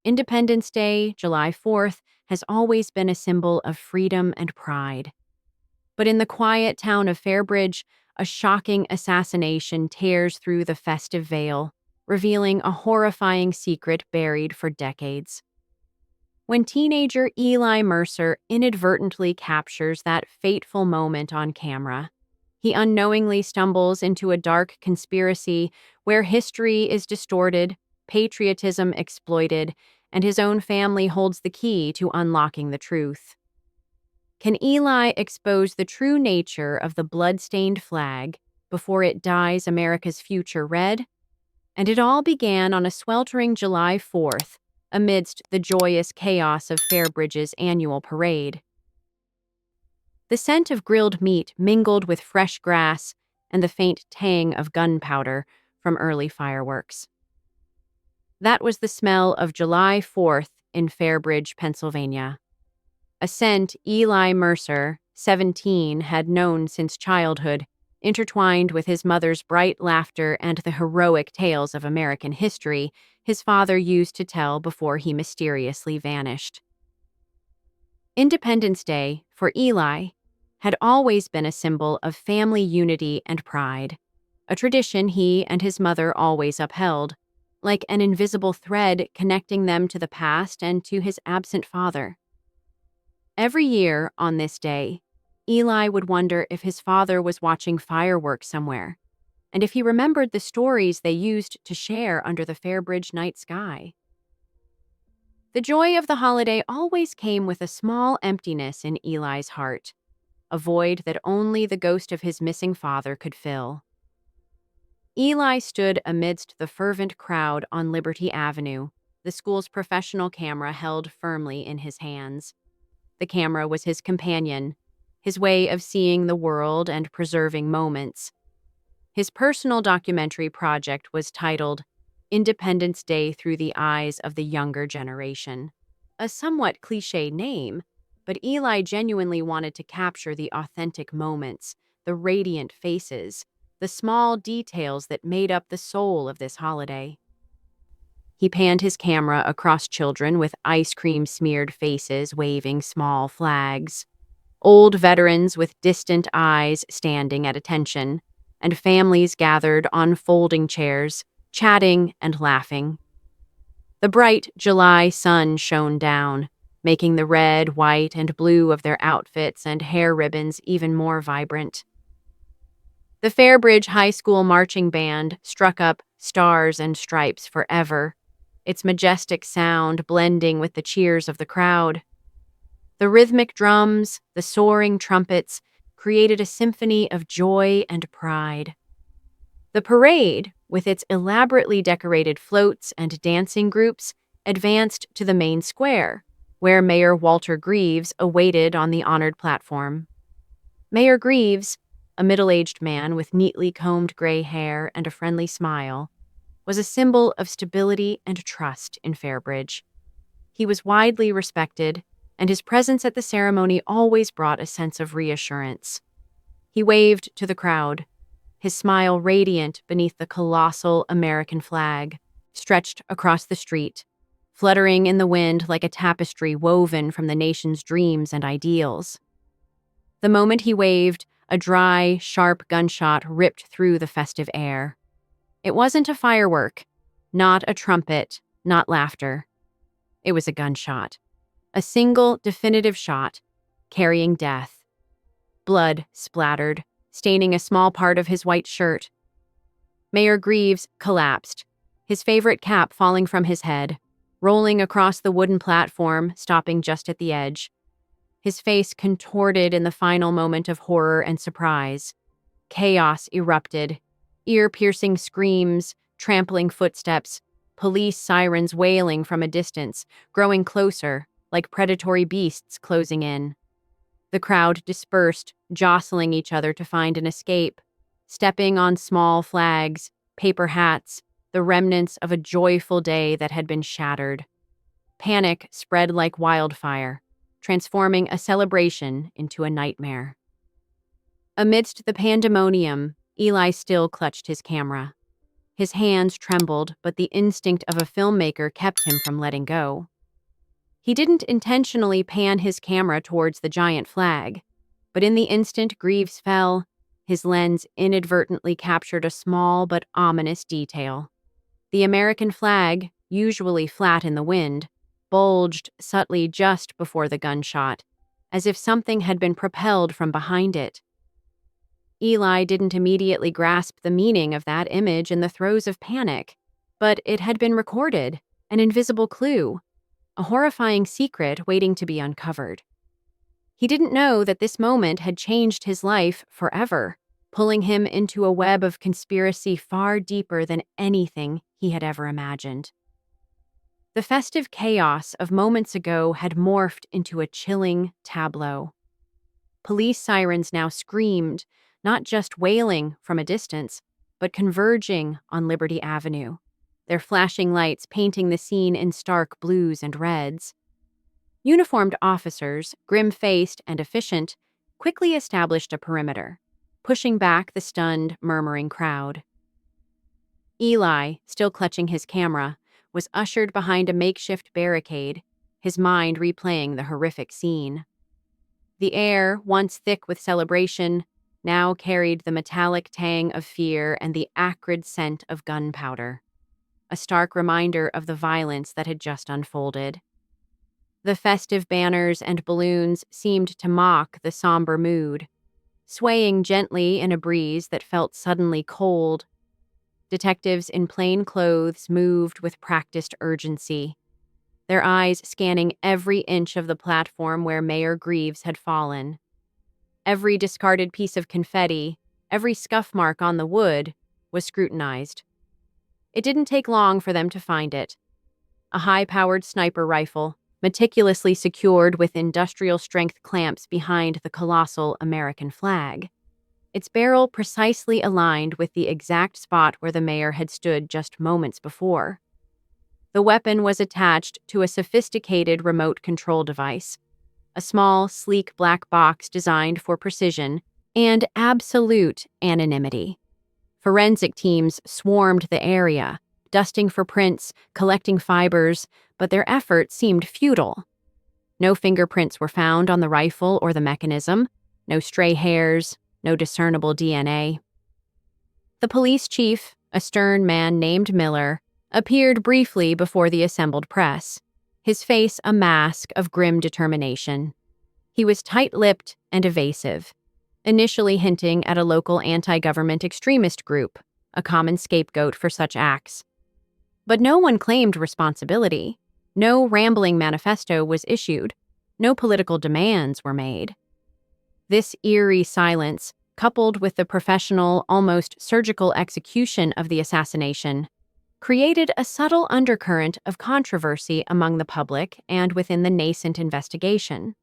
Independence Day, July 4th, has always been a symbol of freedom and pride. But in the quiet town of Fairbridge, a shocking assassination tears through the festive veil, revealing a horrifying secret buried for decades. When teenager Eli Mercer inadvertently captures that fateful moment on camera, he unknowingly stumbles into a dark conspiracy where history is distorted, patriotism exploited, and his own family holds the key to unlocking the truth. Can Eli expose the true nature of the blood-stained flag before it dyes America's future red? And it all began on a sweltering July 4th, amidst the joyous chaos of Fairbridge's annual parade. The scent of grilled meat mingled with fresh grass and the faint tang of gunpowder from early fireworks. That was the smell of July 4th in Fairbridge, Pennsylvania. A scent Eli Mercer, 17, had known since childhood, intertwined with his mother's bright laughter and the heroic tales of American history his father used to tell before he mysteriously vanished. Independence Day, for Eli, had always been a symbol of family unity and pride, a tradition he and his mother always upheld, like an invisible thread connecting them to the past and to his absent father. Every year, on this day, Eli would wonder if his father was watching fireworks somewhere, and if he remembered the stories they used to share under the Fairbridge night sky. The joy of the holiday always came with a small emptiness in Eli's heart, a void that only the ghost of his missing father could fill. Eli stood amidst the fervent crowd on Liberty Avenue, the school's professional camera held firmly in his hands. The camera was his companion, his way of seeing the world and preserving moments. His personal documentary project was titled Independence Day Through the Eyes of the Younger Generation. A somewhat cliché name, but Eli genuinely wanted to capture the authentic moments, the radiant faces, the small details that made up the soul of this holiday. He panned his camera across children with ice cream-smeared faces waving small flags, old veterans with distant eyes standing at attention, and families gathered on folding chairs, chatting and laughing. The bright July sun shone down, making the red, white, and blue of their outfits and hair ribbons even more vibrant. The Fairbridge High School marching band struck up Stars and Stripes Forever, its majestic sound blending with the cheers of the crowd. The rhythmic drums, the soaring trumpets, created a symphony of joy and pride. The parade, with its elaborately decorated floats and dancing groups, advanced to the main square, where Mayor Walter Greaves awaited on the honored platform. Mayor Greaves, a middle-aged man with neatly combed gray hair and a friendly smile, was a symbol of stability and trust in Fairbridge. He was widely respected, and his presence at the ceremony always brought a sense of reassurance. He waved to the crowd, his smile radiant beneath the colossal American flag, stretched across the street, fluttering in the wind like a tapestry woven from the nation's dreams and ideals. The moment he waved, a dry, sharp gunshot ripped through the festive air. It wasn't a firework, not a trumpet, not laughter. It was a gunshot. A single, definitive shot, carrying death. Blood splattered, staining a small part of his white shirt. Mayor Greaves collapsed, his favorite cap falling from his head, rolling across the wooden platform, stopping just at the edge. His face contorted in the final moment of horror and surprise. Chaos erupted, ear-piercing screams, trampling footsteps, police sirens wailing from a distance, growing closer, like predatory beasts closing in. The crowd dispersed, jostling each other to find an escape, stepping on small flags, paper hats, the remnants of a joyful day that had been shattered. Panic spread like wildfire, transforming a celebration into a nightmare. Amidst the pandemonium, Eli still clutched his camera. His hands trembled, but the instinct of a filmmaker kept him from letting go. He didn't intentionally pan his camera towards the giant flag, but in the instant Greaves fell, his lens inadvertently captured a small but ominous detail. The American flag, usually flat in the wind, bulged subtly just before the gunshot, as if something had been propelled from behind it. Eli didn't immediately grasp the meaning of that image in the throes of panic, but it had been recorded, an invisible clue, a horrifying secret waiting to be uncovered. He didn't know that this moment had changed his life forever, pulling him into a web of conspiracy far deeper than anything he had ever imagined. The festive chaos of moments ago had morphed into a chilling tableau. Police sirens now screamed, not just wailing from a distance, but converging on Liberty Avenue, their flashing lights painting the scene in stark blues and reds. Uniformed officers, grim-faced and efficient, quickly established a perimeter, pushing back the stunned, murmuring crowd. Eli, still clutching his camera, was ushered behind a makeshift barricade, his mind replaying the horrific scene. The air, once thick with celebration, now carried the metallic tang of fear and the acrid scent of gunpowder, a stark reminder of the violence that had just unfolded. The festive banners and balloons seemed to mock the somber mood, swaying gently in a breeze that felt suddenly cold. Detectives in plain clothes moved with practiced urgency, their eyes scanning every inch of the platform where Mayor Greaves had fallen. Every discarded piece of confetti, every scuff mark on the wood, was scrutinized. It didn't take long for them to find it. A high-powered sniper rifle, meticulously secured with industrial-strength clamps behind the colossal American flag. Its barrel precisely aligned with the exact spot where the mayor had stood just moments before. The weapon was attached to a sophisticated remote control device, a small, sleek black box designed for precision and absolute anonymity. Forensic teams swarmed the area, dusting for prints, collecting fibers, but their efforts seemed futile. No fingerprints were found on the rifle or the mechanism, no stray hairs, no discernible DNA. The police chief, a stern man named Miller, appeared briefly before the assembled press, his face a mask of grim determination. He was tight-lipped and evasive, initially hinting at a local anti-government extremist group, a common scapegoat for such acts. But no one claimed responsibility. No rambling manifesto was issued. No political demands were made. This eerie silence, coupled with the professional, almost surgical execution of the assassination, created a subtle undercurrent of controversy among the public and within the nascent investigation.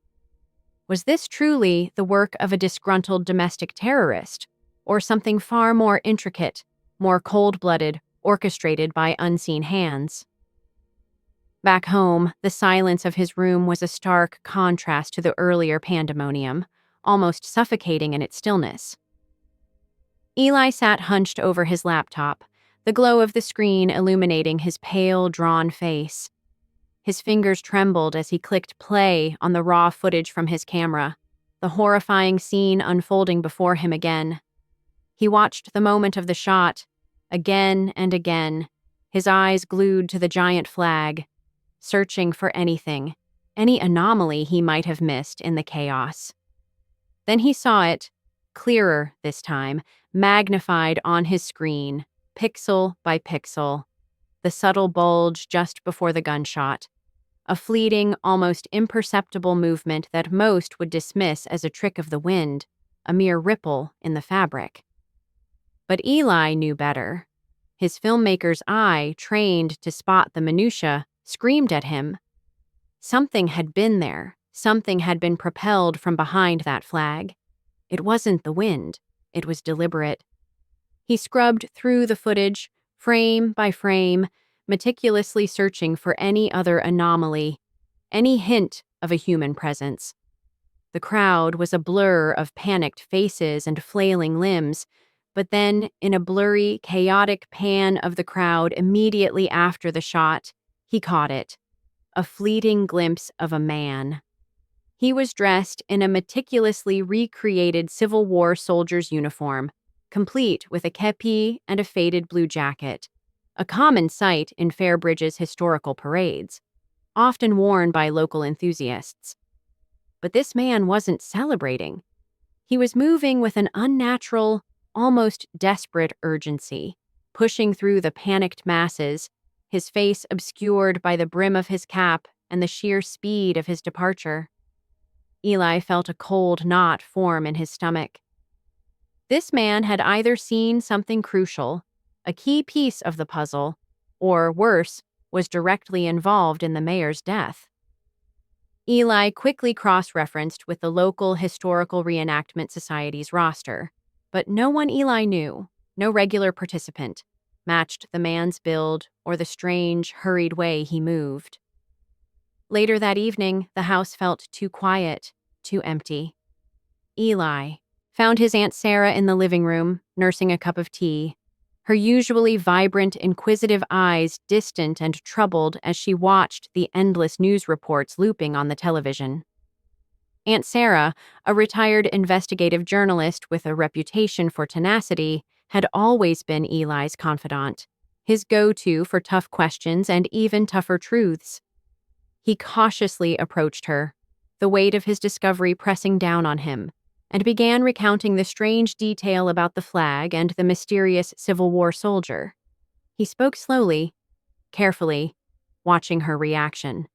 Was this truly the work of a disgruntled domestic terrorist, or something far more intricate, more cold-blooded, orchestrated by unseen hands? Back home, the silence of his room was a stark contrast to the earlier pandemonium, almost suffocating in its stillness. Eli sat hunched over his laptop, the glow of the screen illuminating his pale, drawn face. His fingers trembled as he clicked play on the raw footage from his camera, the horrifying scene unfolding before him again. He watched the moment of the shot, again and again, his eyes glued to the giant flag, searching for anything, any anomaly he might have missed in the chaos. Then he saw it, clearer this time, magnified on his screen, pixel by pixel, the subtle bulge just before the gunshot, a fleeting, almost imperceptible movement that most would dismiss as a trick of the wind, a mere ripple in the fabric. But Eli knew better. His filmmaker's eye, trained to spot the minutiae, screamed at him. Something had been there. Something had been propelled from behind that flag. It wasn't the wind. It was deliberate. He scrubbed through the footage, frame by frame, meticulously searching for any other anomaly, any hint of a human presence. The crowd was a blur of panicked faces and flailing limbs, But then, in a blurry, chaotic pan of the crowd immediately after the shot, he caught it. A fleeting glimpse of a man. He was dressed in a meticulously recreated Civil War soldier's uniform, complete with a kepi and a faded blue jacket, a common sight in Fairbridge's historical parades, often worn by local enthusiasts. But this man wasn't celebrating. He was moving with an unnatural, almost desperate urgency, pushing through the panicked masses, his face obscured by the brim of his cap and the sheer speed of his departure. Eli felt a cold knot form in his stomach. This man had either seen something crucial, a key piece of the puzzle, or worse, was directly involved in the mayor's death. Eli quickly cross-referenced with the local Historical Reenactment Society's roster, but no one Eli knew, no regular participant, matched the man's build or the strange, hurried way he moved. Later that evening, the house felt too quiet, too empty. Eli found his Aunt Sarah in the living room, nursing a cup of tea, her usually vibrant, inquisitive eyes distant and troubled as she watched the endless news reports looping on the television. Aunt Sarah, a retired investigative journalist with a reputation for tenacity, had always been Eli's confidant, his go-to for tough questions and even tougher truths. He cautiously approached her, the weight of his discovery pressing down on him, and began recounting the strange detail about the flag and the mysterious Civil War soldier. He spoke slowly, carefully, watching her reaction.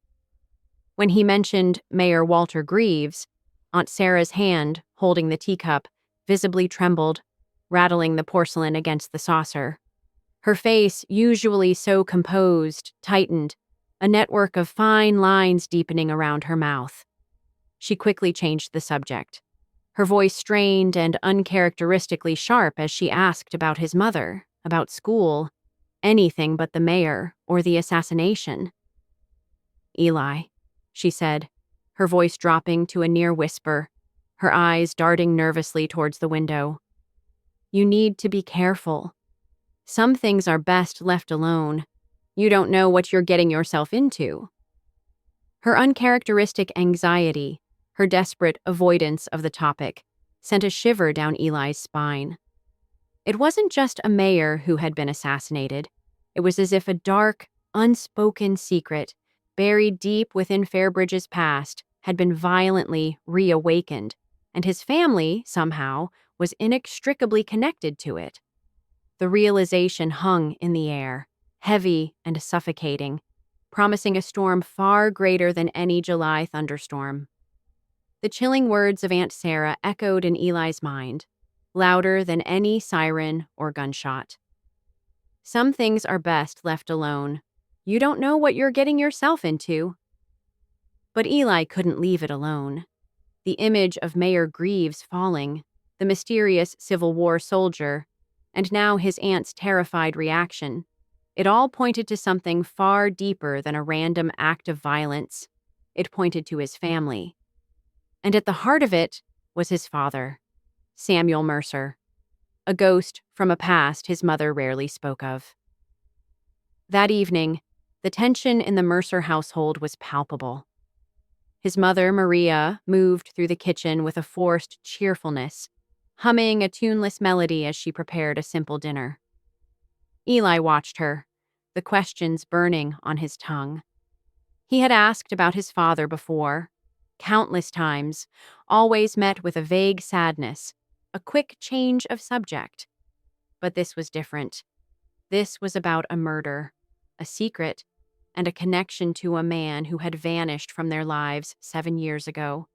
When he mentioned Mayor Walter Greaves, Aunt Sarah's hand, holding the teacup, visibly trembled, rattling the porcelain against the saucer. Her face, usually so composed, tightened, a network of fine lines deepening around her mouth. She quickly changed the subject. Her voice strained and uncharacteristically sharp as she asked about his mother, about school, anything but the mayor or the assassination. "Eli," she said, her voice dropping to a near whisper, her eyes darting nervously towards the window. "You need to be careful. Some things are best left alone. You don't know what you're getting yourself into." Her uncharacteristic anxiety, her desperate avoidance of the topic, sent a shiver down Eli's spine. It wasn't just a mayor who had been assassinated. It was as if a dark, unspoken secret, buried deep within Fairbridge's past, had been violently reawakened, and his family, somehow, was inextricably connected to it. The realization hung in the air, heavy and suffocating, promising a storm far greater than any July thunderstorm. The chilling words of Aunt Sarah echoed in Eli's mind, louder than any siren or gunshot. "Some things are best left alone. You don't know what you're getting yourself into." But Eli couldn't leave it alone. The image of Mayor Greaves falling, the mysterious Civil War soldier, and now his aunt's terrified reaction, it all pointed to something far deeper than a random act of violence. It pointed to his family. And at the heart of it was his father, Samuel Mercer, a ghost from a past his mother rarely spoke of. That evening, the tension in the Mercer household was palpable. His mother, Maria, moved through the kitchen with a forced cheerfulness, humming a tuneless melody as she prepared a simple dinner. Eli watched her, the questions burning on his tongue. He had asked about his father before, countless times, always met with a vague sadness, a quick change of subject. But this was different. This was about a murder, a secret, and a connection to a man who had vanished from their lives 7 years ago.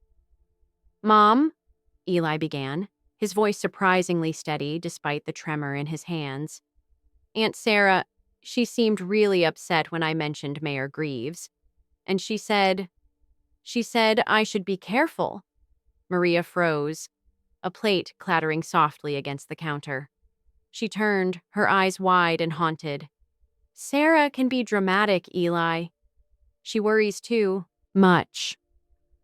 "Mom," Eli began, his voice surprisingly steady despite the tremor in his hands. "Aunt Sarah, she seemed really upset when I mentioned Mayor Greaves. And she said I should be careful." Maria froze, a plate clattering softly against the counter. She turned, her eyes wide and haunted. "Sarah can be dramatic, Eli. She worries too much."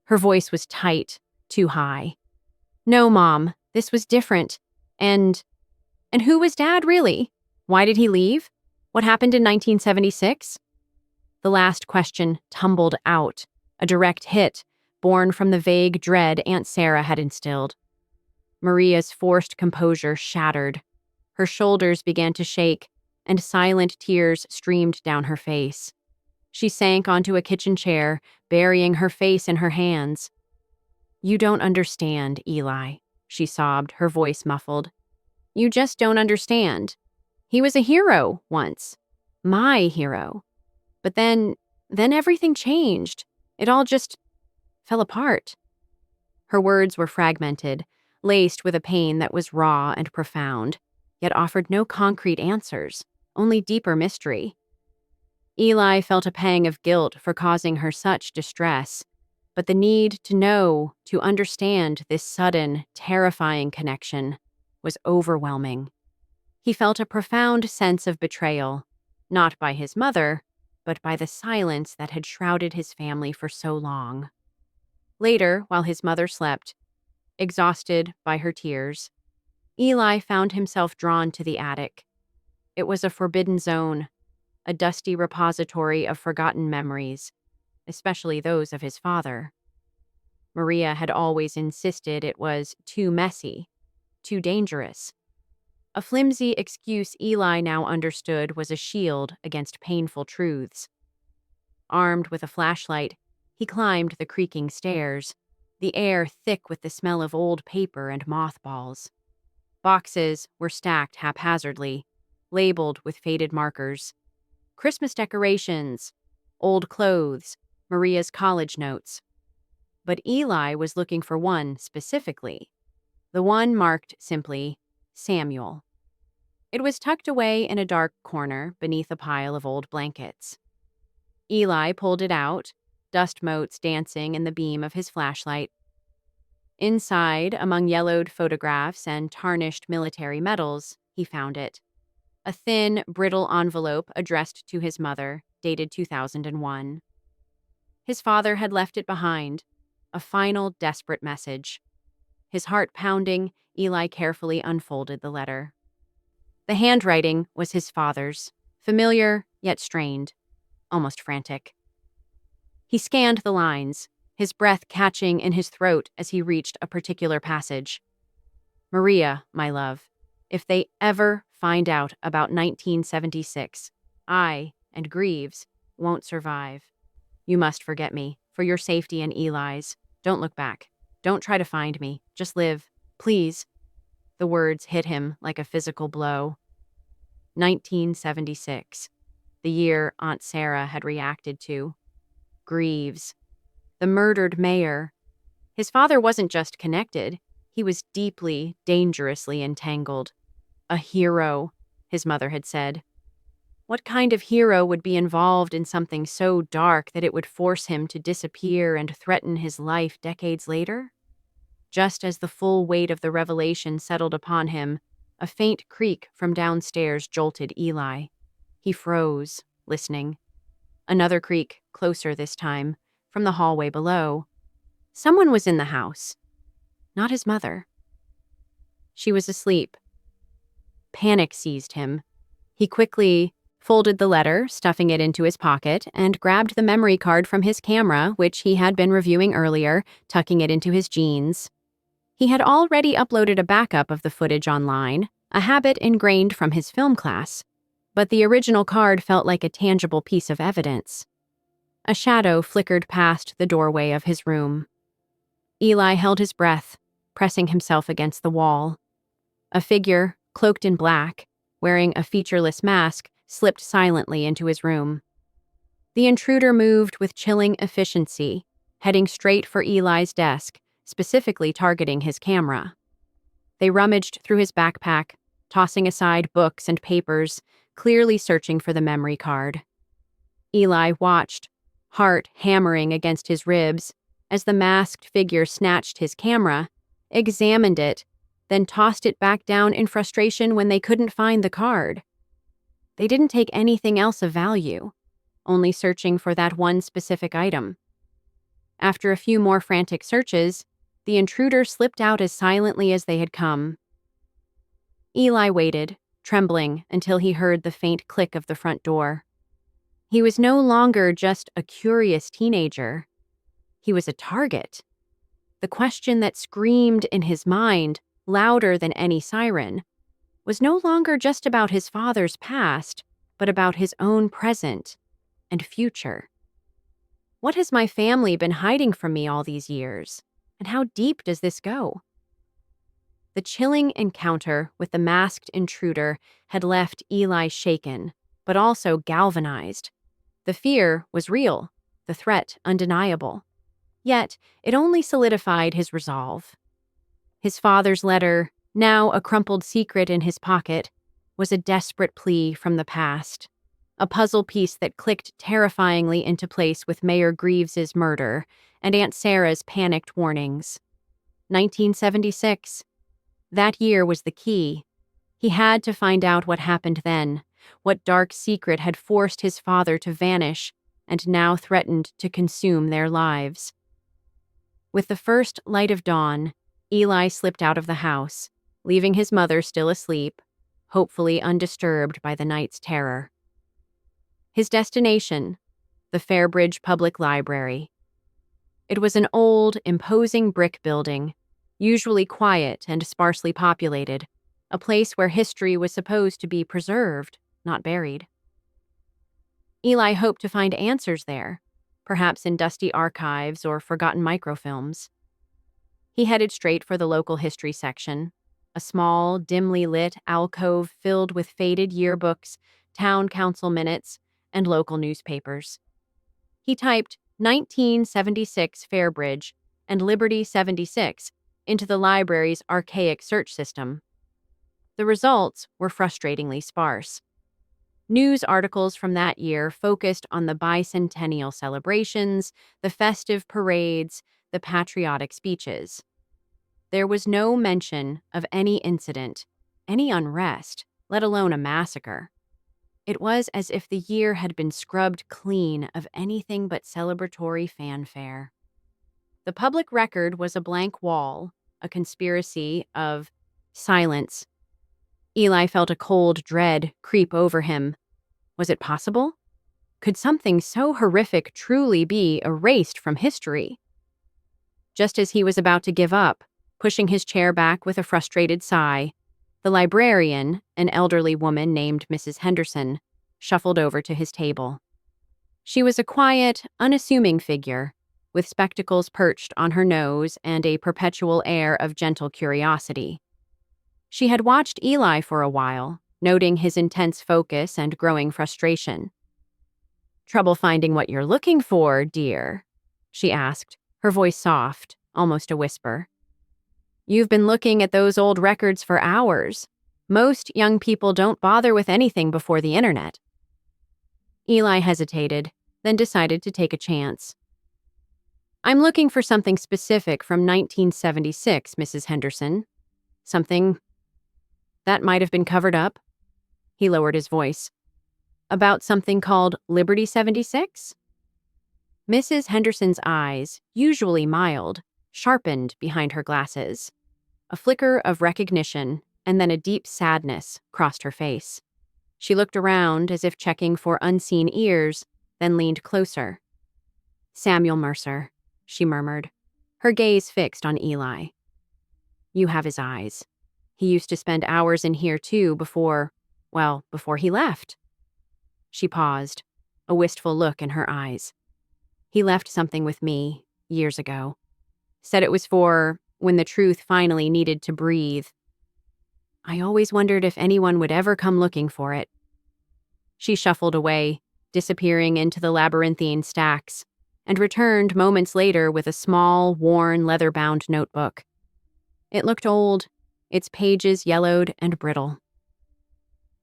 Her voice was tight, too high. "No, Mom, this was different. And And who was Dad, really? Why did he leave? What happened in 1976? The last question tumbled out, a direct hit, born from the vague dread Aunt Sarah had instilled. Maria's forced composure shattered. Her shoulders began to shake, and silent tears streamed down her face. She sank onto a kitchen chair, burying her face in her hands. "You don't understand, Eli," she sobbed, her voice muffled. "You just don't understand. He was a hero once. My hero. But then everything changed. It all just fell apart." Her words were fragmented, laced with a pain that was raw and profound, yet offered no concrete answers, only deeper mystery. Eli felt a pang of guilt for causing her such distress, but the need to know, to understand this sudden, terrifying connection was overwhelming. He felt a profound sense of betrayal, not by his mother, but by the silence that had shrouded his family for so long. Later, while his mother slept, exhausted by her tears, Eli found himself drawn to the attic. It was a forbidden zone, a dusty repository of forgotten memories, especially those of his father. Maria had always insisted it was too messy, too dangerous. A flimsy excuse Eli now understood was a shield against painful truths. Armed with a flashlight, he climbed the creaking stairs, the air thick with the smell of old paper and mothballs. Boxes were stacked haphazardly, labeled with faded markers. Christmas decorations, old clothes, Maria's college notes. But Eli was looking for one specifically, the one marked simply Samuel. It was tucked away in a dark corner beneath a pile of old blankets. Eli pulled it out, dust motes dancing in the beam of his flashlight. Inside, among yellowed photographs and tarnished military medals, he found it. A thin, brittle envelope addressed to his mother, dated 2001. His father had left it behind, a final desperate message. His heart pounding, Eli carefully unfolded the letter. The handwriting was his father's, familiar yet strained, almost frantic. He scanned the lines, his breath catching in his throat as he reached a particular passage. "Maria, my love, if they ever find out about 1976, I and Greaves won't survive. You must forget me, for your safety and Eli's. Don't look back. Don't try to find me. Just live. Please." The words hit him like a physical blow. 1976. The year Aunt Sarah had reacted to. Greaves. The murdered mayor. His father wasn't just connected. He was deeply, dangerously entangled. A hero, his mother had said. What kind of hero would be involved in something so dark that it would force him to disappear and threaten his life decades later? Just as the full weight of the revelation settled upon him, a faint creak from downstairs jolted Eli. He froze, listening. Another creak, closer this time, from the hallway below. Someone was in the house. Not his mother. She was asleep. Panic seized him. He quickly folded the letter, stuffing it into his pocket, and grabbed the memory card from his camera, which he had been reviewing earlier, tucking it into his jeans. He had already uploaded a backup of the footage online, a habit ingrained from his film class, but the original card felt like a tangible piece of evidence. A shadow flickered past the doorway of his room. Eli held his breath, pressing himself against the wall. A figure, cloaked in black, wearing a featureless mask, slipped silently into his room. The intruder moved with chilling efficiency, heading straight for Eli's desk, specifically targeting his camera. They rummaged through his backpack, tossing aside books and papers, clearly searching for the memory card. Eli watched, heart hammering against his ribs, as the masked figure snatched his camera, examined it, then tossed it back down in frustration when they couldn't find the card. They didn't take anything else of value, only searching for that one specific item. After a few more frantic searches, the intruder slipped out as silently as they had come. Eli waited, trembling, until he heard the faint click of the front door. He was no longer just a curious teenager. He was a target. The question that screamed in his mind, louder than any siren, was no longer just about his father's past, but about his own present and future. What has my family been hiding from me all these years? And how deep does this go? The chilling encounter with the masked intruder had left Eli shaken, but also galvanized. The fear was real, the threat undeniable. Yet, it only solidified his resolve. His father's letter, now a crumpled secret in his pocket, was a desperate plea from the past. A puzzle piece that clicked terrifyingly into place with Mayor Greaves's murder and Aunt Sarah's panicked warnings. 1976. That year was the key. He had to find out what happened then, what dark secret had forced his father to vanish and now threatened to consume their lives. With the first light of dawn, Eli slipped out of the house, leaving his mother still asleep, hopefully undisturbed by the night's terror. His destination, the Fairbridge Public Library. It was an old, imposing brick building, usually quiet and sparsely populated, a place where history was supposed to be preserved, not buried. Eli hoped to find answers there, perhaps in dusty archives or forgotten microfilms. He headed straight for the local history section, a small, dimly lit alcove filled with faded yearbooks, town council minutes, and local newspapers. He typed 1976 Fairbridge and Liberty 76 into the library's archaic search system. The results were frustratingly sparse. News articles from that year focused on the bicentennial celebrations, the festive parades, the patriotic speeches. There was no mention of any incident, any unrest, let alone a massacre. It was as if the year had been scrubbed clean of anything but celebratory fanfare. The public record was a blank wall, a conspiracy of silence. Eli felt a cold dread creep over him. Was it possible? Could something so horrific truly be erased from history? Just as he was about to give up, pushing his chair back with a frustrated sigh, the librarian, an elderly woman named Mrs. Henderson, shuffled over to his table. She was a quiet, unassuming figure, with spectacles perched on her nose and a perpetual air of gentle curiosity. She had watched Eli for a while, noting his intense focus and growing frustration. "Trouble finding what you're looking for, dear?" she asked, her voice soft, almost a whisper. "You've been looking at those old records for hours. Most young people don't bother with anything before the internet." Eli hesitated, then decided to take a chance. "I'm looking for something specific from 1976, Mrs. Henderson. Something that might have been covered up." He lowered his voice. "About something called Liberty 76? Mrs. Henderson's eyes, usually mild, sharpened behind her glasses. A flicker of recognition and then a deep sadness crossed her face. She looked around as if checking for unseen ears, then leaned closer. "Samuel Mercer," she murmured, her gaze fixed on Eli. "You have his eyes. He used to spend hours in here too before he left." She paused, a wistful look in her eyes. "He left something with me, years ago. Said it was for when the truth finally needed to breathe. I always wondered if anyone would ever come looking for it." She shuffled away, disappearing into the labyrinthine stacks, and returned moments later with a small, worn, leather-bound notebook. It looked old, its pages yellowed and brittle.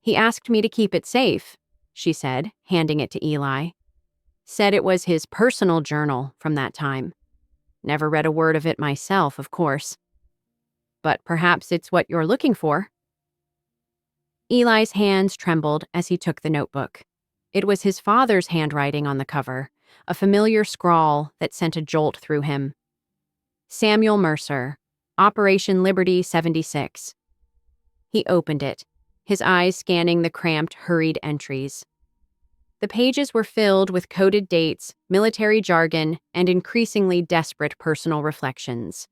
"He asked me to keep it safe," she said, handing it to Eli. "Said it was his personal journal from that time. Never read a word of it myself, of course. But perhaps it's what you're looking for." Eli's hands trembled as he took the notebook. It was his father's handwriting on the cover, a familiar scrawl that sent a jolt through him. "Samuel Mercer, Operation Liberty 76. He opened it, his eyes scanning the cramped, hurried entries. The pages were filled with coded dates, military jargon, and increasingly desperate personal reflections.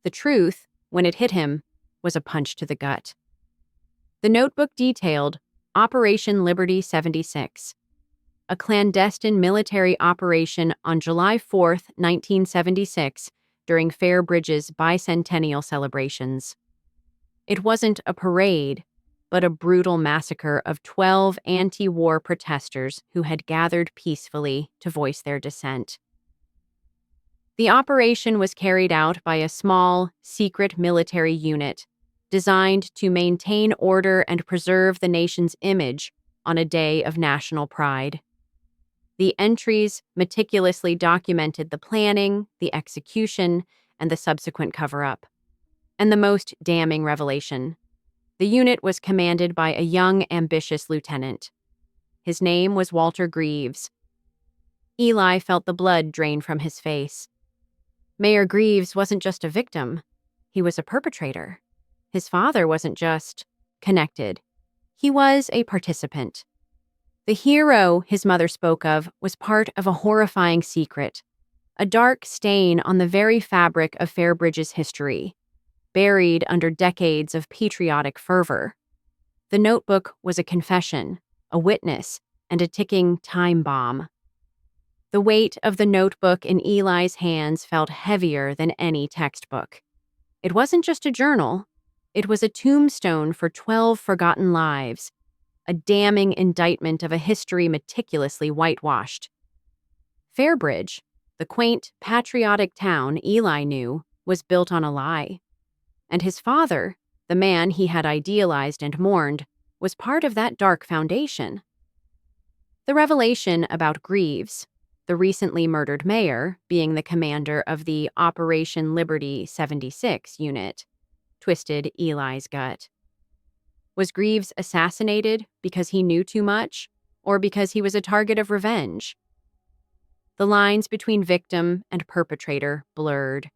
The truth, when it hit him, was a punch to the gut. The notebook detailed Operation Liberty 76, a clandestine military operation on July 4, 1976, during Fairbridge's bicentennial celebrations. It wasn't a parade, but a brutal massacre of 12 anti-war protesters who had gathered peacefully to voice their dissent. The operation was carried out by a small, secret military unit designed to maintain order and preserve the nation's image on a day of national pride. The entries meticulously documented the planning, the execution, and the subsequent cover-up. And the most damning revelation: the unit was commanded by a young, ambitious lieutenant. His name was Walter Greaves. Eli felt the blood drain from his face. Mayor Greaves wasn't just a victim. He was a perpetrator. His father wasn't just connected. He was a participant. The hero his mother spoke of was part of a horrifying secret, a dark stain on the very fabric of Fairbridge's history, buried under decades of patriotic fervor. The notebook was a confession, a witness, and a ticking time bomb. The weight of the notebook in Eli's hands felt heavier than any textbook. It wasn't just a journal. It was a tombstone for 12 forgotten lives, a damning indictment of a history meticulously whitewashed. Fairbridge, the quaint, patriotic town Eli knew, was built on a lie. And his father, the man he had idealized and mourned, was part of that dark foundation. The revelation about Greaves, the recently murdered mayor, being the commander of the Operation Liberty 76 unit, twisted Eli's gut. Was Greaves assassinated because he knew too much, or because he was a target of revenge? The lines between victim and perpetrator blurred.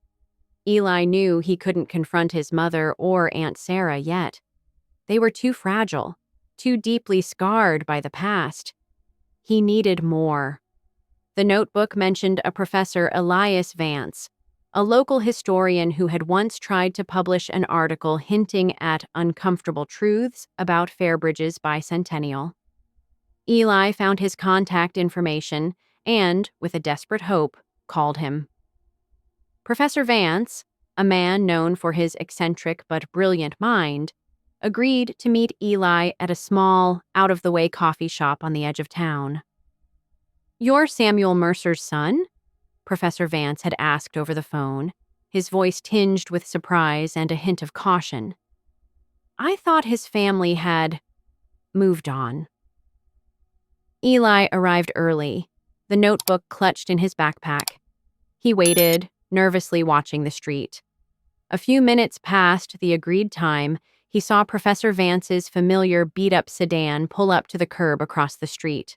Eli knew he couldn't confront his mother or Aunt Sarah yet. They were too fragile, too deeply scarred by the past. He needed more. The notebook mentioned a Professor Elias Vance, a local historian who had once tried to publish an article hinting at uncomfortable truths about Fairbridge's bicentennial. Eli found his contact information and, with a desperate hope, called him. Professor Vance, a man known for his eccentric but brilliant mind, agreed to meet Eli at a small, out-of-the-way coffee shop on the edge of town. "You're Samuel Mercer's son?" Professor Vance had asked over the phone, his voice tinged with surprise and a hint of caution. "I thought his family had moved on." Eli arrived early, the notebook clutched in his backpack. He waited, nervously watching the street. A few minutes past the agreed time, he saw Professor Vance's familiar beat-up sedan pull up to the curb across the street.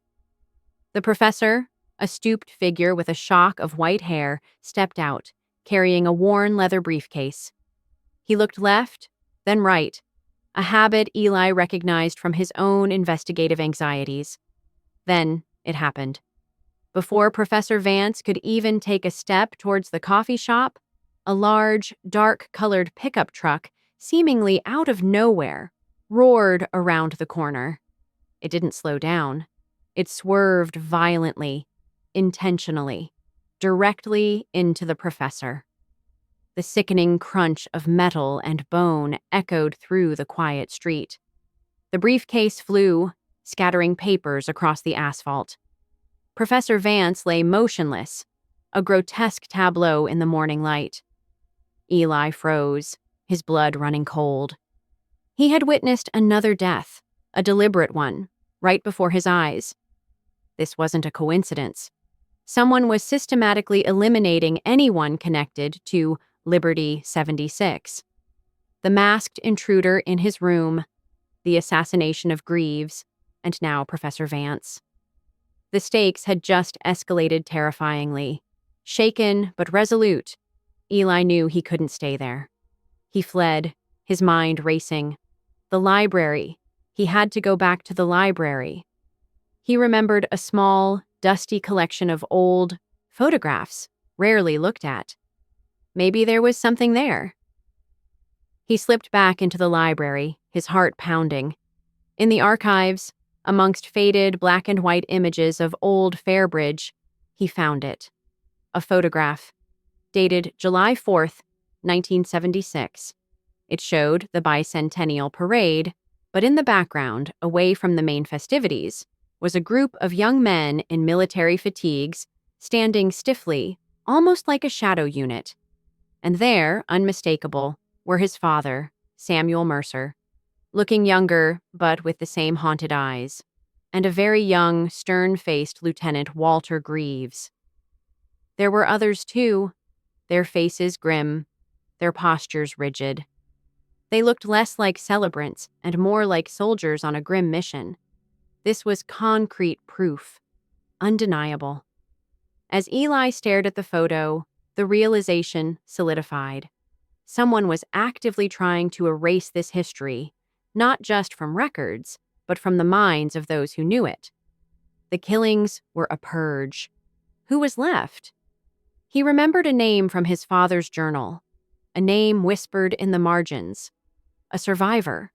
The professor, a stooped figure with a shock of white hair, stepped out, carrying a worn leather briefcase. He looked left, then right, a habit Eli recognized from his own investigative anxieties. Then it happened. Before Professor Vance could even take a step towards the coffee shop, a large, dark-colored pickup truck, seemingly out of nowhere, roared around the corner. It didn't slow down. It swerved violently, intentionally, directly into the professor. The sickening crunch of metal and bone echoed through the quiet street. The briefcase flew, scattering papers across the asphalt. Professor Vance lay motionless, a grotesque tableau in the morning light. Eli froze, his blood running cold. He had witnessed another death, a deliberate one, right before his eyes. This wasn't a coincidence. Someone was systematically eliminating anyone connected to Liberty 76. The masked intruder in his room, the assassination of Greaves, and now Professor Vance. The stakes had just escalated terrifyingly. Shaken but resolute, Eli knew he couldn't stay there. He fled, his mind racing. The library. He had to go back to the library. He remembered a small, dusty collection of old photographs, rarely looked at. Maybe there was something there. He slipped back into the library, his heart pounding. In the archives, amongst faded black and white images of old Fairbridge, he found it. A photograph, dated July 4th, 1976. It showed the bicentennial parade, but in the background, away from the main festivities, was a group of young men in military fatigues, standing stiffly, almost like a shadow unit. And there, unmistakable, were his father, Samuel Mercer, looking younger, but with the same haunted eyes, and a very young, stern-faced Lieutenant Walter Greaves. There were others, too, their faces grim, their postures rigid. They looked less like celebrants and more like soldiers on a grim mission. This was concrete proof, undeniable. As Eli stared at the photo, the realization solidified. Someone was actively trying to erase this history, not just from records, but from the minds of those who knew it. The killings were a purge. Who was left? He remembered a name from his father's journal, a name whispered in the margins. A survivor,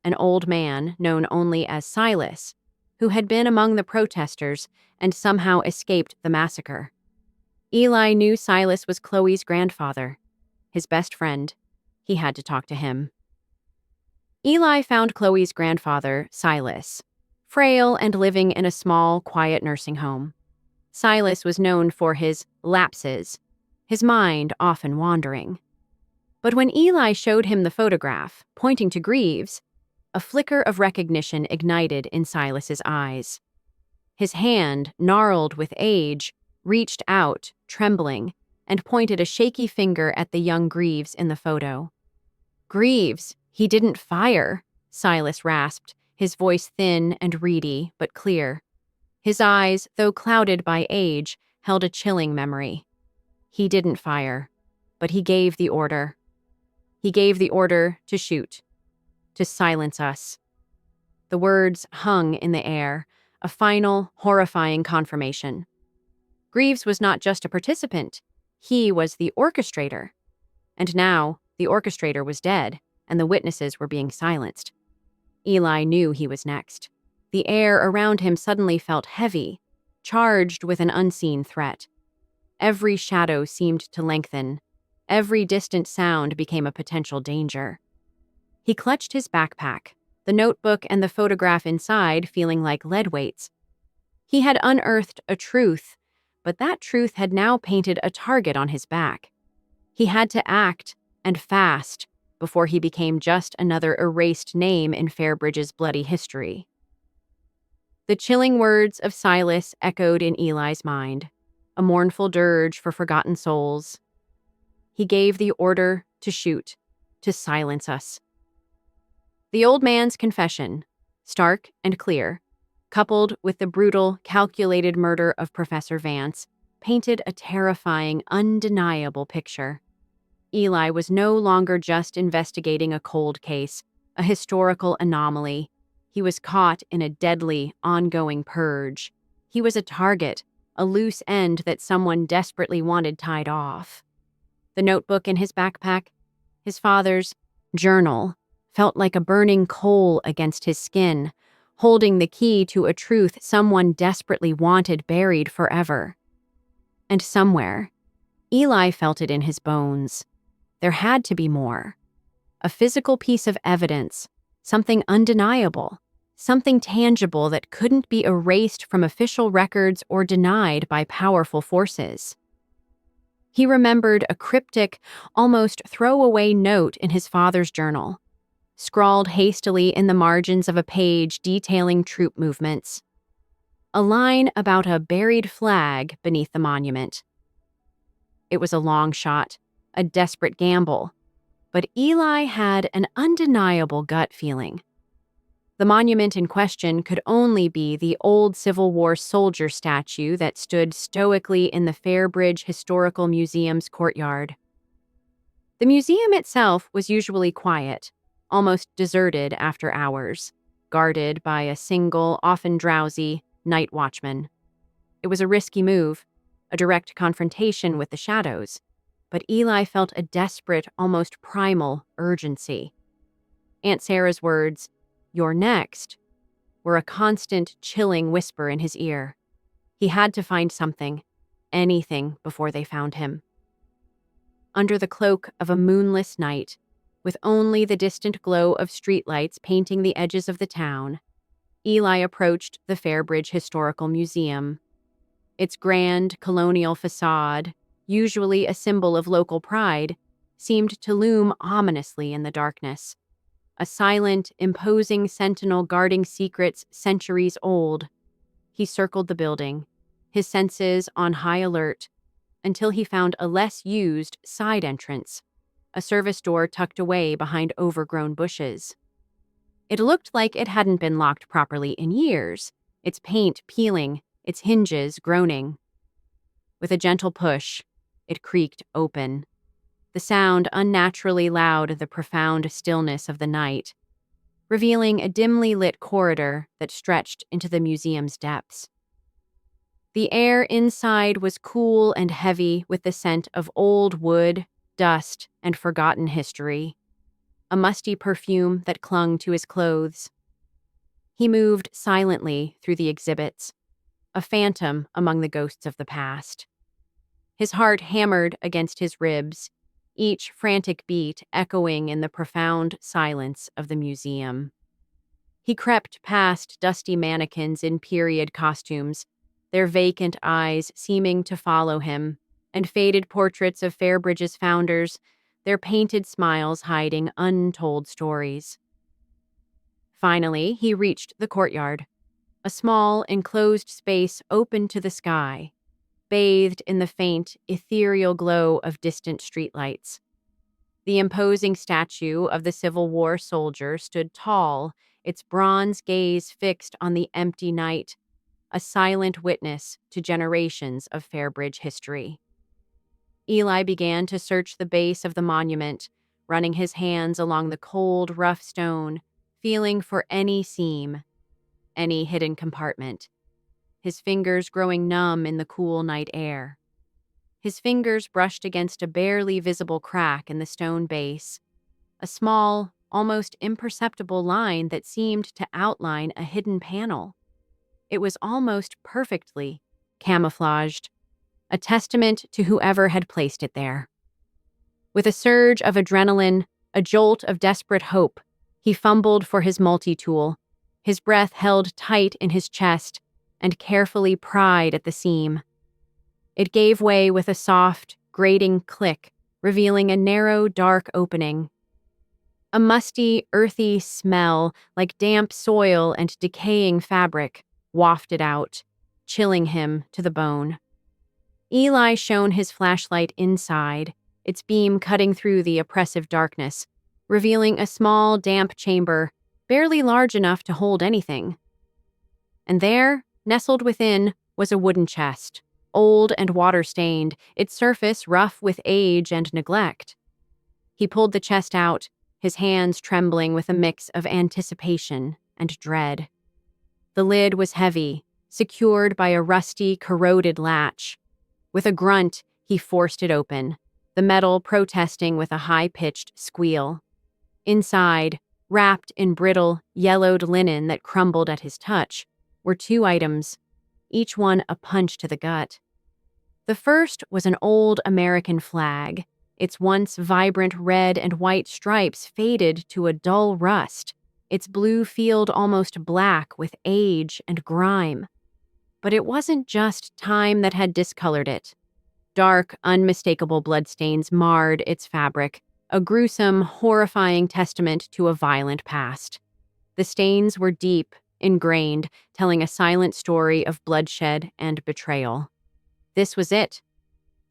an old man known only as Silas, who had been among the protesters and somehow escaped the massacre. Eli knew Silas was Chloe's grandfather, his best friend. He had to talk to him. Eli found Chloe's grandfather, Silas, frail and living in a small, quiet nursing home. Silas was known for his lapses, his mind often wandering. But when Eli showed him the photograph, pointing to Greaves, a flicker of recognition ignited in Silas's eyes. His hand, gnarled with age, reached out, trembling, and pointed a shaky finger at the young Greaves in the photo. "Greaves, he didn't fire," Silas rasped, his voice thin and reedy, but clear. His eyes, though clouded by age, held a chilling memory. He didn't fire, but he gave the order. He gave the order to shoot, to silence us. The words hung in the air, a final, horrifying confirmation. Greaves was not just a participant, he was the orchestrator. And now, the orchestrator was dead, and the witnesses were being silenced. Eli knew he was next. The air around him suddenly felt heavy, charged with an unseen threat. Every shadow seemed to lengthen. Every distant sound became a potential danger. He clutched his backpack, the notebook and the photograph inside feeling like lead weights. He had unearthed a truth, but that truth had now painted a target on his back. He had to act, and fast, before he became just another erased name in Fairbridge's bloody history. The chilling words of Silas echoed in Eli's mind, a mournful dirge for forgotten souls. He gave the order to shoot, to silence us. The old man's confession, stark and clear, coupled with the brutal, calculated murder of Professor Vance, painted a terrifying, undeniable picture. Eli was no longer just investigating a cold case, a historical anomaly. He was caught in a deadly, ongoing purge. He was a target, a loose end that someone desperately wanted tied off. The notebook in his backpack, his father's journal, felt like a burning coal against his skin, holding the key to a truth someone desperately wanted buried forever. And somewhere, Eli felt it in his bones. There had to be more. A physical piece of evidence, something undeniable, something tangible that couldn't be erased from official records or denied by powerful forces. He remembered a cryptic, almost throwaway note in his father's journal, scrawled hastily in the margins of a page detailing troop movements. A line about a buried flag beneath the monument. It was a long shot, a desperate gamble, but Eli had an undeniable gut feeling. The monument in question could only be the old Civil War soldier statue that stood stoically in the Fairbridge Historical Museum's courtyard. The museum itself was usually quiet, almost deserted after hours, guarded by a single, often drowsy, night watchman. It was a risky move, a direct confrontation with the shadows, but Eli felt a desperate, almost primal urgency. Aunt Sarah's words, "You're next," were a constant, chilling whisper in his ear. He had to find something, anything, before they found him. Under the cloak of a moonless night, with only the distant glow of streetlights painting the edges of the town, Eli approached the Fairbridge Historical Museum. Its grand colonial facade, usually a symbol of local pride, seemed to loom ominously in the darkness. A silent, imposing sentinel guarding secrets centuries old. He circled the building, his senses on high alert, until he found a less used side entrance, a service door tucked away behind overgrown bushes. It looked like it hadn't been locked properly in years, its paint peeling, its hinges groaning. With a gentle push, it creaked open. The sound unnaturally loud the profound stillness of the night, revealing a dimly lit corridor that stretched into the museum's depths. The air inside was cool and heavy with the scent of old wood, dust, and forgotten history, a musty perfume that clung to his clothes. He moved silently through the exhibits, a phantom among the ghosts of the past. His heart hammered against his ribs, each frantic beat echoing in the profound silence of the museum. He crept past dusty mannequins in period costumes, their vacant eyes seeming to follow him, and faded portraits of Fairbridge's founders, their painted smiles hiding untold stories. Finally, he reached the courtyard, a small, enclosed space open to the sky, bathed in the faint, ethereal glow of distant streetlights. The imposing statue of the Civil War soldier stood tall, its bronze gaze fixed on the empty night, a silent witness to generations of Fairbridge history. Eli began to search the base of the monument, running his hands along the cold, rough stone, feeling for any seam, any hidden compartment, his fingers growing numb in the cool night air. His fingers brushed against a barely visible crack in the stone base, a small, almost imperceptible line that seemed to outline a hidden panel. It was almost perfectly camouflaged, a testament to whoever had placed it there. With a surge of adrenaline, a jolt of desperate hope, he fumbled for his multi-tool, his breath held tight in his chest, and carefully pried at the seam. It gave way with a soft, grating click, revealing a narrow, dark opening. A musty, earthy smell, like damp soil and decaying fabric, wafted out, chilling him to the bone. Eli shone his flashlight inside, its beam cutting through the oppressive darkness, revealing a small, damp chamber, barely large enough to hold anything. And there, nestled within, was a wooden chest, old and water-stained, its surface rough with age and neglect. He pulled the chest out, his hands trembling with a mix of anticipation and dread. The lid was heavy, secured by a rusty, corroded latch. With a grunt, he forced it open, the metal protesting with a high-pitched squeal. Inside, wrapped in brittle, yellowed linen that crumbled at his touch, were two items, each one a punch to the gut. The first was an old American flag, its once vibrant red and white stripes faded to a dull rust, its blue field almost black with age and grime. But it wasn't just time that had discolored it. Dark, unmistakable bloodstains marred its fabric, a gruesome, horrifying testament to a violent past. The stains were deep, ingrained, telling a silent story of bloodshed and betrayal. This was it,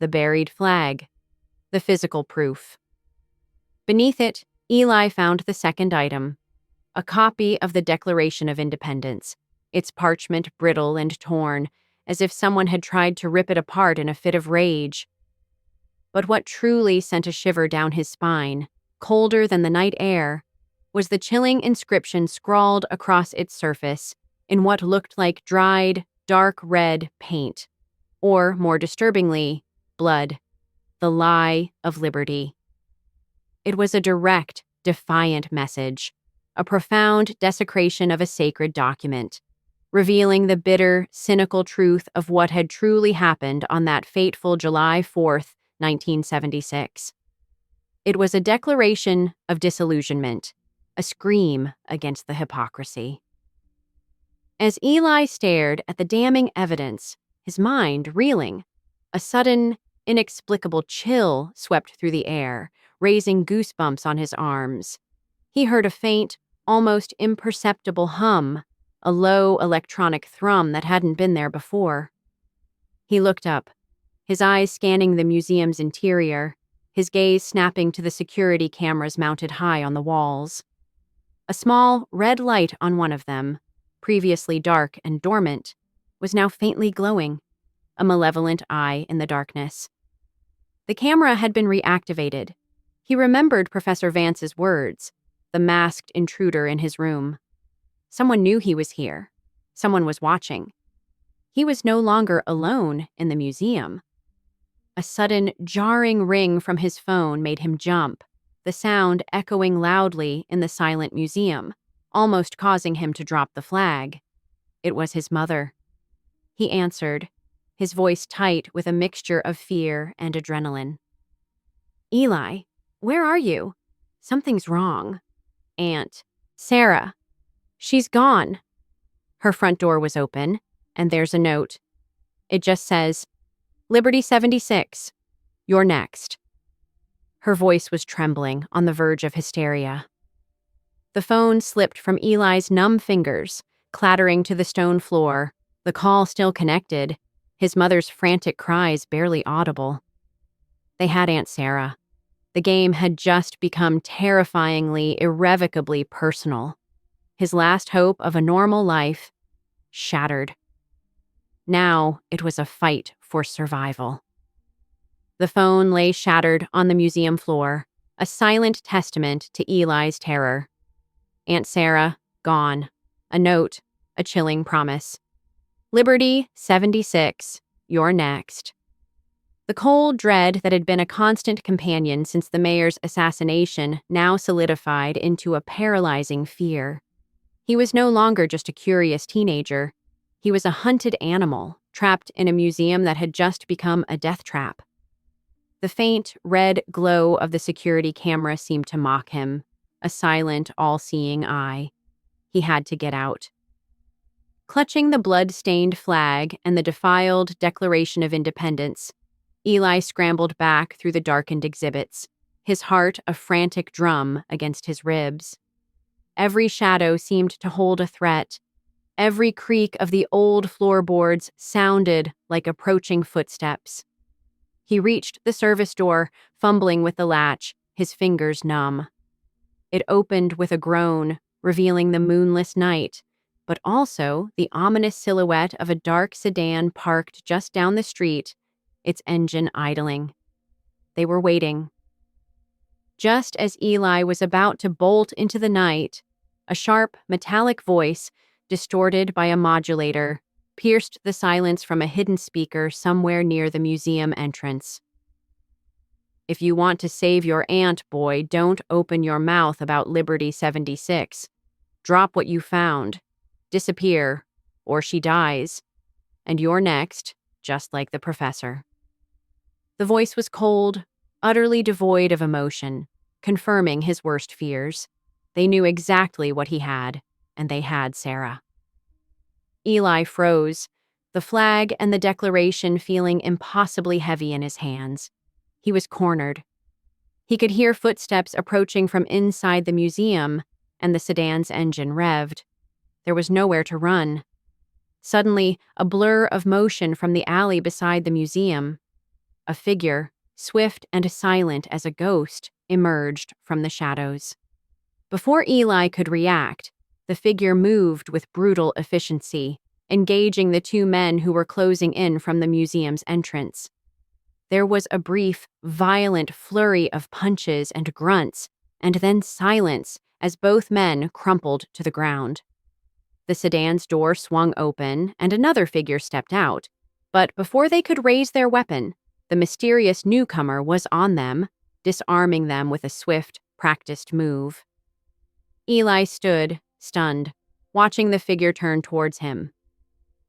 the buried flag, the physical proof. Beneath it, Eli found the second item, a copy of the Declaration of Independence, its parchment brittle and torn, as if someone had tried to rip it apart in a fit of rage. But what truly sent a shiver down his spine, colder than the night air, was the chilling inscription scrawled across its surface in what looked like dried, dark red paint, or, more disturbingly, blood. The lie of liberty. It was a direct, defiant message, a profound desecration of a sacred document, revealing the bitter, cynical truth of what had truly happened on that fateful July 4th, 1976. It was a declaration of disillusionment, a scream against the hypocrisy. As Eli stared at the damning evidence, his mind reeling, a sudden, inexplicable chill swept through the air, raising goosebumps on his arms. He heard a faint, almost imperceptible hum, a low electronic thrum that hadn't been there before. He looked up, his eyes scanning the museum's interior, his gaze snapping to the security cameras mounted high on the walls. A small, red light on one of them, previously dark and dormant, was now faintly glowing, a malevolent eye in the darkness. The camera had been reactivated. He remembered Professor Vance's words, the masked intruder in his room. Someone knew he was here. Someone was watching. He was no longer alone in the museum. A sudden, jarring ring from his phone made him jump, the sound echoing loudly in the silent museum, almost causing him to drop the flag. It was his mother. He answered, his voice tight with a mixture of fear and adrenaline. "Eli, where are you? Something's wrong." "Aunt, Sarah. She's gone." Her front door was open, and there's a note. It just says, "Liberty 76. You're next." Her voice was trembling, on the verge of hysteria. The phone slipped from Eli's numb fingers, clattering to the stone floor, the call still connected, his mother's frantic cries barely audible. They had Aunt Sarah. The game had just become terrifyingly, irrevocably personal. His last hope of a normal life, shattered. Now it was a fight for survival. The phone lay shattered on the museum floor, a silent testament to Eli's terror. Aunt Sarah, gone. A note, a chilling promise. "Liberty 76, you're next." The cold dread that had been a constant companion since the mayor's assassination now solidified into a paralyzing fear. He was no longer just a curious teenager. He was a hunted animal, trapped in a museum that had just become a death trap. The faint, red glow of the security camera seemed to mock him, a silent, all-seeing eye. He had to get out. Clutching the blood-stained flag and the defiled Declaration of Independence, Eli scrambled back through the darkened exhibits, his heart a frantic drum against his ribs. Every shadow seemed to hold a threat. Every creak of the old floorboards sounded like approaching footsteps. He reached the service door, fumbling with the latch, his fingers numb. It opened with a groan, revealing the moonless night, but also the ominous silhouette of a dark sedan parked just down the street, its engine idling. They were waiting. Just as Eli was about to bolt into the night, a sharp, metallic voice, distorted by a modulator, pierced the silence from a hidden speaker somewhere near the museum entrance. "If you want to save your aunt, boy, don't open your mouth about Liberty 76. Drop what you found. Disappear, or she dies. And you're next, just like the professor." The voice was cold, utterly devoid of emotion, confirming his worst fears. They knew exactly what he had, and they had Sarah. Eli froze, the flag and the declaration feeling impossibly heavy in his hands. He was cornered. He could hear footsteps approaching from inside the museum, and the sedan's engine revved. There was nowhere to run. Suddenly, a blur of motion from the alley beside the museum. A figure, swift and silent as a ghost, emerged from the shadows. Before Eli could react, the figure moved with brutal efficiency, engaging the two men who were closing in from the museum's entrance. There was a brief, violent flurry of punches and grunts, and then silence as both men crumpled to the ground. The sedan's door swung open and another figure stepped out, but before they could raise their weapon, the mysterious newcomer was on them, disarming them with a swift, practiced move. Eli stood, stunned, watching the figure turn towards him.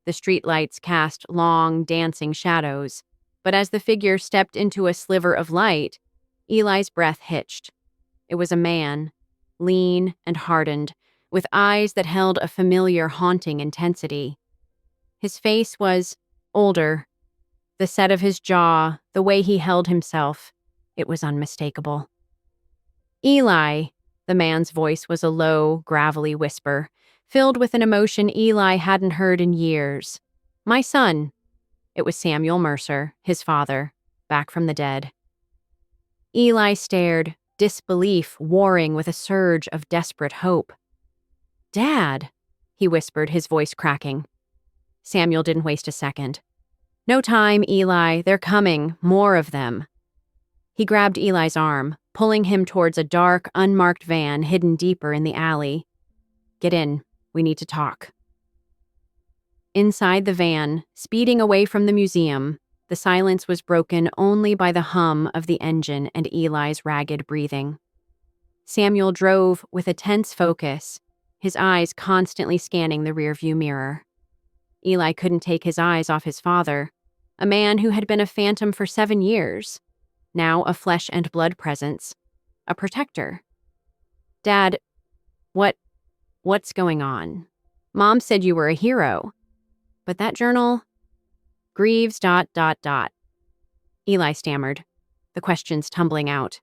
The streetlights cast long, dancing shadows, but as the figure stepped into a sliver of light, Eli's breath hitched. It was a man, lean and hardened, with eyes that held a familiar, haunting intensity. His face was older. The set of his jaw, the way he held himself, it was unmistakable. "Eli," the man's voice was a low, gravelly whisper, filled with an emotion Eli hadn't heard in years. "My son." It was Samuel Mercer, his father, back from the dead. Eli stared, disbelief warring with a surge of desperate hope. "Dad," he whispered, his voice cracking. Samuel didn't waste a second. "No time, Eli. They're coming. More of them." He grabbed Eli's arm, pulling him towards a dark, unmarked van hidden deeper in the alley. "Get in. We need to talk." Inside the van, speeding away from the museum, the silence was broken only by the hum of the engine and Eli's ragged breathing. Samuel drove with a tense focus, his eyes constantly scanning the rearview mirror. Eli couldn't take his eyes off his father, a man who had been a phantom for 7 years, now a flesh and blood presence, a protector. "Dad, what's going on? Mom said you were a hero. But that journal? Greaves ... Eli stammered, the questions tumbling out.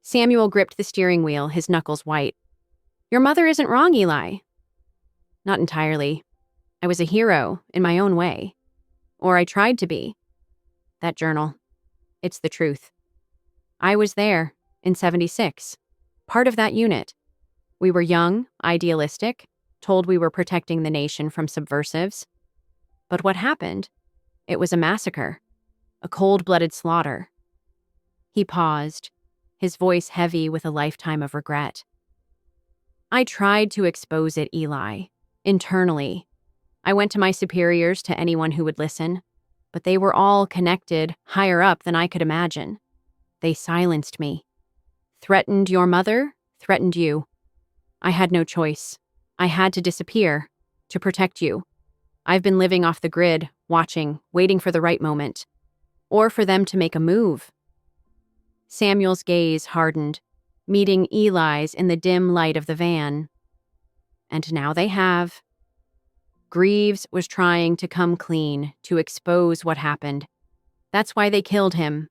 Samuel gripped the steering wheel, his knuckles white. "Your mother isn't wrong, Eli." "Not entirely. I was a hero, in my own way. Or I tried to be. That journal. It's the truth. I was there, in 76. Part of that unit. We were young, idealistic, told we were protecting the nation from subversives. But what happened? It was a massacre. A cold-blooded slaughter." He paused, his voice heavy with a lifetime of regret. "I tried to expose it, Eli. Internally. I went to my superiors, to anyone who would listen. But they were all connected, higher up than I could imagine. They silenced me. Threatened your mother, threatened you. I had no choice. I had to disappear, to protect you. I've been living off the grid, watching, waiting for the right moment. Or for them to make a move." Samuel's gaze hardened, meeting Eli's in the dim light of the van. And now they have. Greaves was trying to come clean, to expose what happened. That's why they killed him.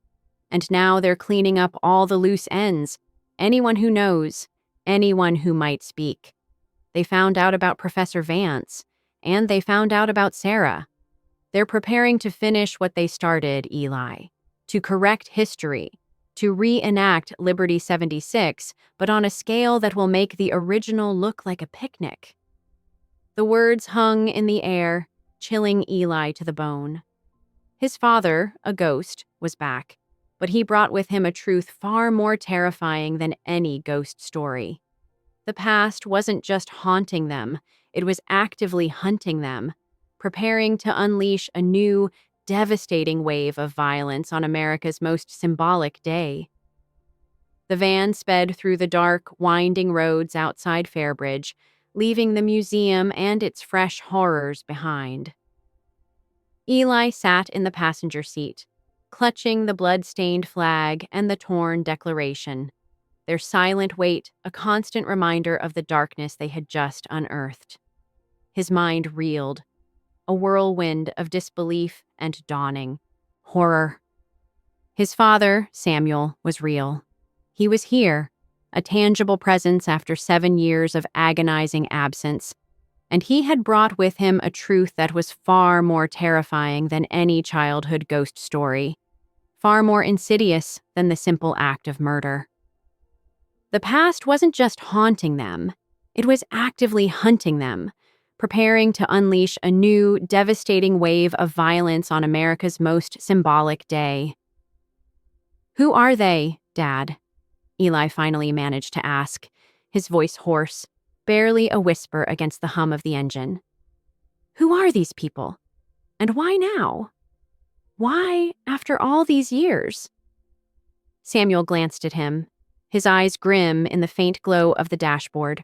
And now they're cleaning up all the loose ends. Anyone who knows, anyone who might speak. They found out about Professor Vance, and they found out about Sarah. They're preparing to finish what they started, Eli. To correct history. To reenact Liberty 76, but on a scale that will make the original look like a picnic. The words hung in the air, chilling Eli to the bone. His father, a ghost, was back, but he brought with him a truth far more terrifying than any ghost story. The past wasn't just haunting them, it was actively hunting them, preparing to unleash a new, devastating wave of violence on America's most symbolic day. The van sped through the dark, winding roads outside Fairbridge, leaving the museum and its fresh horrors behind. Eli sat in the passenger seat, clutching the blood-stained flag and the torn declaration, their silent weight a constant reminder of the darkness they had just unearthed. His mind reeled, a whirlwind of disbelief and dawning horror. His father, Samuel, was real. He was here, a tangible presence after 7 years of agonizing absence, and he had brought with him a truth that was far more terrifying than any childhood ghost story, far more insidious than the simple act of murder. The past wasn't just haunting them, it was actively hunting them, preparing to unleash a new, devastating wave of violence on America's most symbolic day. "Who are they, Dad?" Eli finally managed to ask, his voice hoarse, barely a whisper against the hum of the engine. Who are these people? And why now? Why, after all these years? Samuel glanced at him, his eyes grim in the faint glow of the dashboard,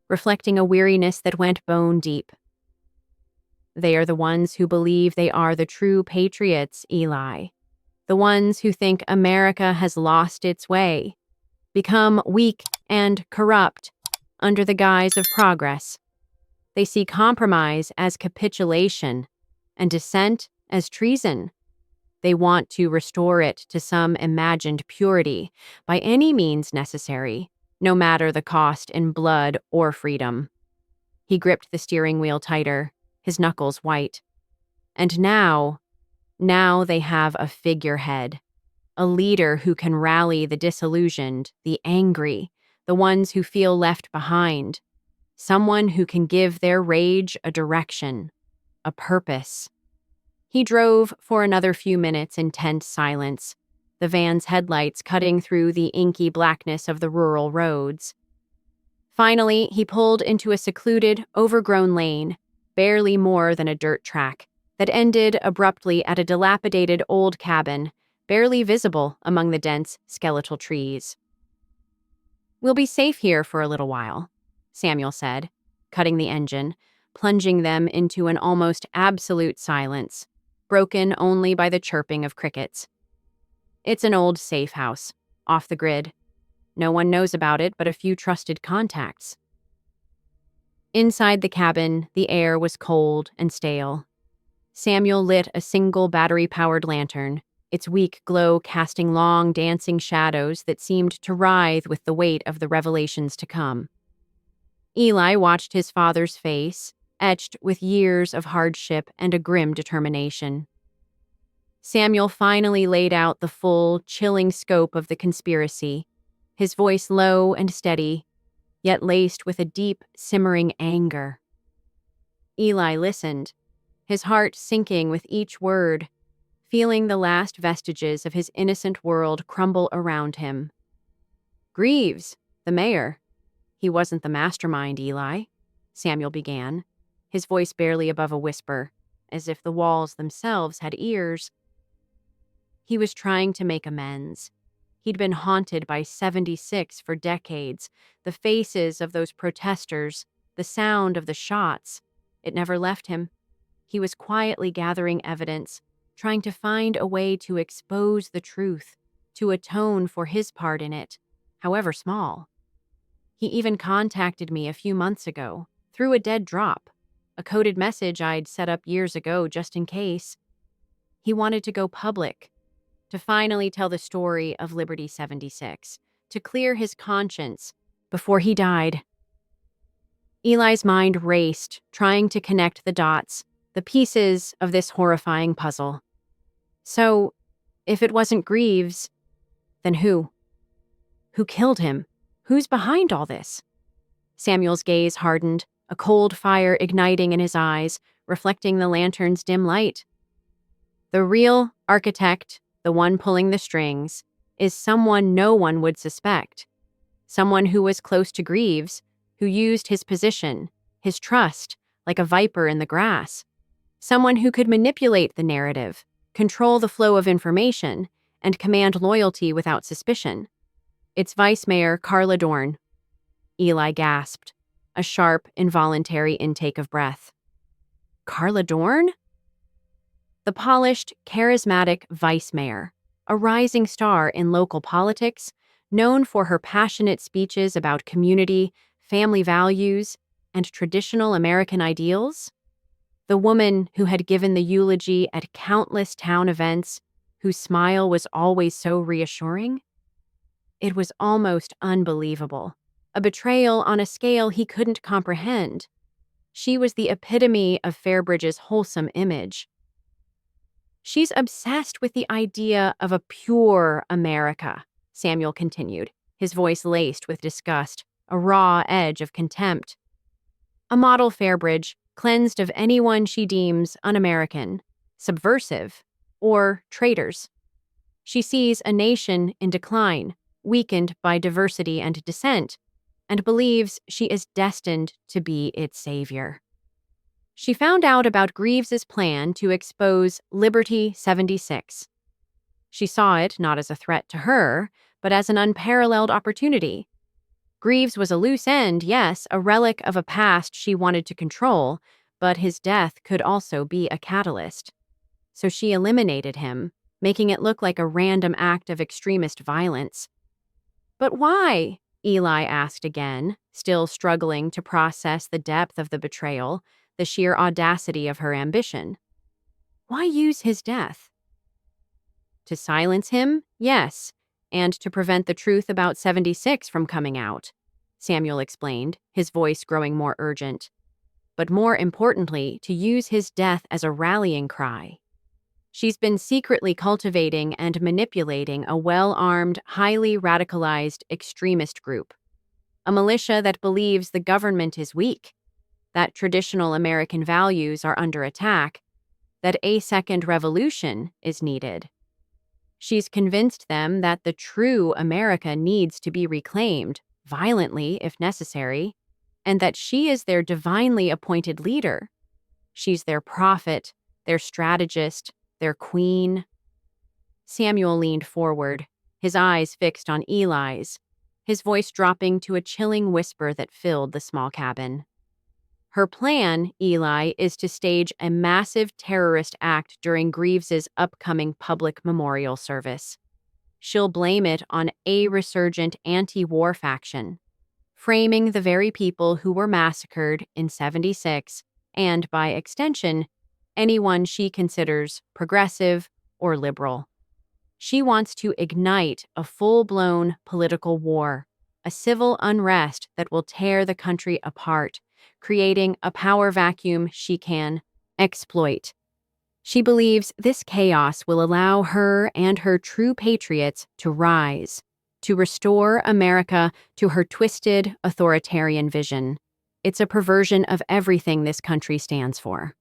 reflecting a weariness that went bone deep. They are the ones who believe they are the true patriots, Eli. The ones who think America has lost its way, become weak and corrupt under the guise of progress. They see compromise as capitulation and dissent as treason. They want to restore it to some imagined purity by any means necessary, no matter the cost in blood or freedom. He gripped the steering wheel tighter, his knuckles white. And now they have a figurehead, a leader who can rally the disillusioned, the angry, the ones who feel left behind, someone who can give their rage a direction, a purpose. He drove for another few minutes in tense silence, the van's headlights cutting through the inky blackness of the rural roads. Finally, he pulled into a secluded, overgrown lane, barely more than a dirt track, that ended abruptly at a dilapidated old cabin, barely visible among the dense, skeletal trees. "We'll be safe here for a little while," Samuel said, cutting the engine, plunging them into an almost absolute silence, broken only by the chirping of crickets. "It's an old safe house, off the grid. No one knows about it but a few trusted contacts." Inside the cabin, the air was cold and stale. Samuel lit a single battery-powered lantern, its weak glow casting long, dancing shadows that seemed to writhe with the weight of the revelations to come. Eli watched his father's face, etched with years of hardship and a grim determination. Samuel finally laid out the full, chilling scope of the conspiracy, his voice low and steady, yet laced with a deep, simmering anger. Eli listened, his heart sinking with each word, feeling the last vestiges of his innocent world crumble around him. "Greaves, the mayor. He wasn't the mastermind, Eli," Samuel began, his voice barely above a whisper, as if the walls themselves had ears. "He was trying to make amends. He'd been haunted by 76 for decades, the faces of those protesters, the sound of the shots. It never left him. He was quietly gathering evidence, trying to find a way to expose the truth, to atone for his part in it, however small. He even contacted me a few months ago, through a dead drop, a coded message I'd set up years ago just in case. He wanted to go public, to finally tell the story of Liberty 76, to clear his conscience before he died." Eli's mind raced, trying to connect the dots, the pieces of this horrifying puzzle. So, if it wasn't Greaves, then who? Who killed him? Who's behind all this? Samuel's gaze hardened, a cold fire igniting in his eyes, reflecting the lantern's dim light. The real architect, the one pulling the strings, is someone no one would suspect. Someone who was close to Greaves, who used his position, his trust, like a viper in the grass. Someone who could manipulate the narrative, control the flow of information, and command loyalty without suspicion. It's Vice Mayor Carla Dorn. Eli gasped, a sharp, involuntary intake of breath. Carla Dorn? The polished, charismatic vice mayor, a rising star in local politics, known for her passionate speeches about community, family values, and traditional American ideals. The woman who had given the eulogy at countless town events, whose smile was always so reassuring. It was almost unbelievable, a betrayal on a scale he couldn't comprehend. She was the epitome of Fairbridge's wholesome image. "She's obsessed with the idea of a pure America," Samuel continued, his voice laced with disgust, a raw edge of contempt. "A model Fairbridge, cleansed of anyone she deems un-American, subversive, or traitors. She sees a nation in decline, weakened by diversity and dissent, and believes she is destined to be its savior. She found out about Greaves's plan to expose Liberty 76. She saw it not as a threat to her, but as an unparalleled opportunity. Greaves was a loose end, yes, a relic of a past she wanted to control, but his death could also be a catalyst. So she eliminated him, making it look like a random act of extremist violence. But why? Eli asked again, still struggling to process the depth of the betrayal, the sheer audacity of her ambition. Why use his death? To silence him? Yes, and to prevent the truth about 76 from coming out, Samuel explained, his voice growing more urgent. But more importantly, to use his death as a rallying cry. She's been secretly cultivating and manipulating a well-armed, highly radicalized extremist group. A militia that believes the government is weak, that traditional American values are under attack, that a second revolution is needed. She's convinced them that the true America needs to be reclaimed, violently if necessary, and that she is their divinely appointed leader. She's their prophet, their strategist, their queen. Samuel leaned forward, his eyes fixed on Eli's, his voice dropping to a chilling whisper that filled the small cabin. Her plan, Eli, is to stage a massive terrorist act during Greaves's upcoming public memorial service. She'll blame it on a resurgent anti-war faction, framing the very people who were massacred in 76, and, by extension, anyone she considers progressive or liberal. She wants to ignite a full-blown political war, a civil unrest that will tear the country apart, creating a power vacuum she can exploit. She believes this chaos will allow her and her true patriots to rise, to restore America to her twisted, authoritarian vision. It's a perversion of everything this country stands for.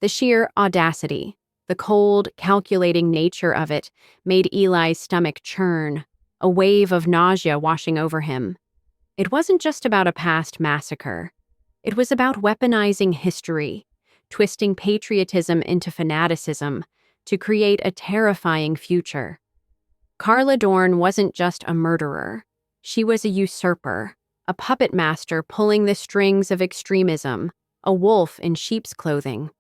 The sheer audacity, the cold, calculating nature of it made Eli's stomach churn, a wave of nausea washing over him. It wasn't just about a past massacre. It was about weaponizing history, twisting patriotism into fanaticism to create a terrifying future. Carla Dorn wasn't just a murderer. She was a usurper, a puppet master pulling the strings of extremism, a wolf in sheep's clothing.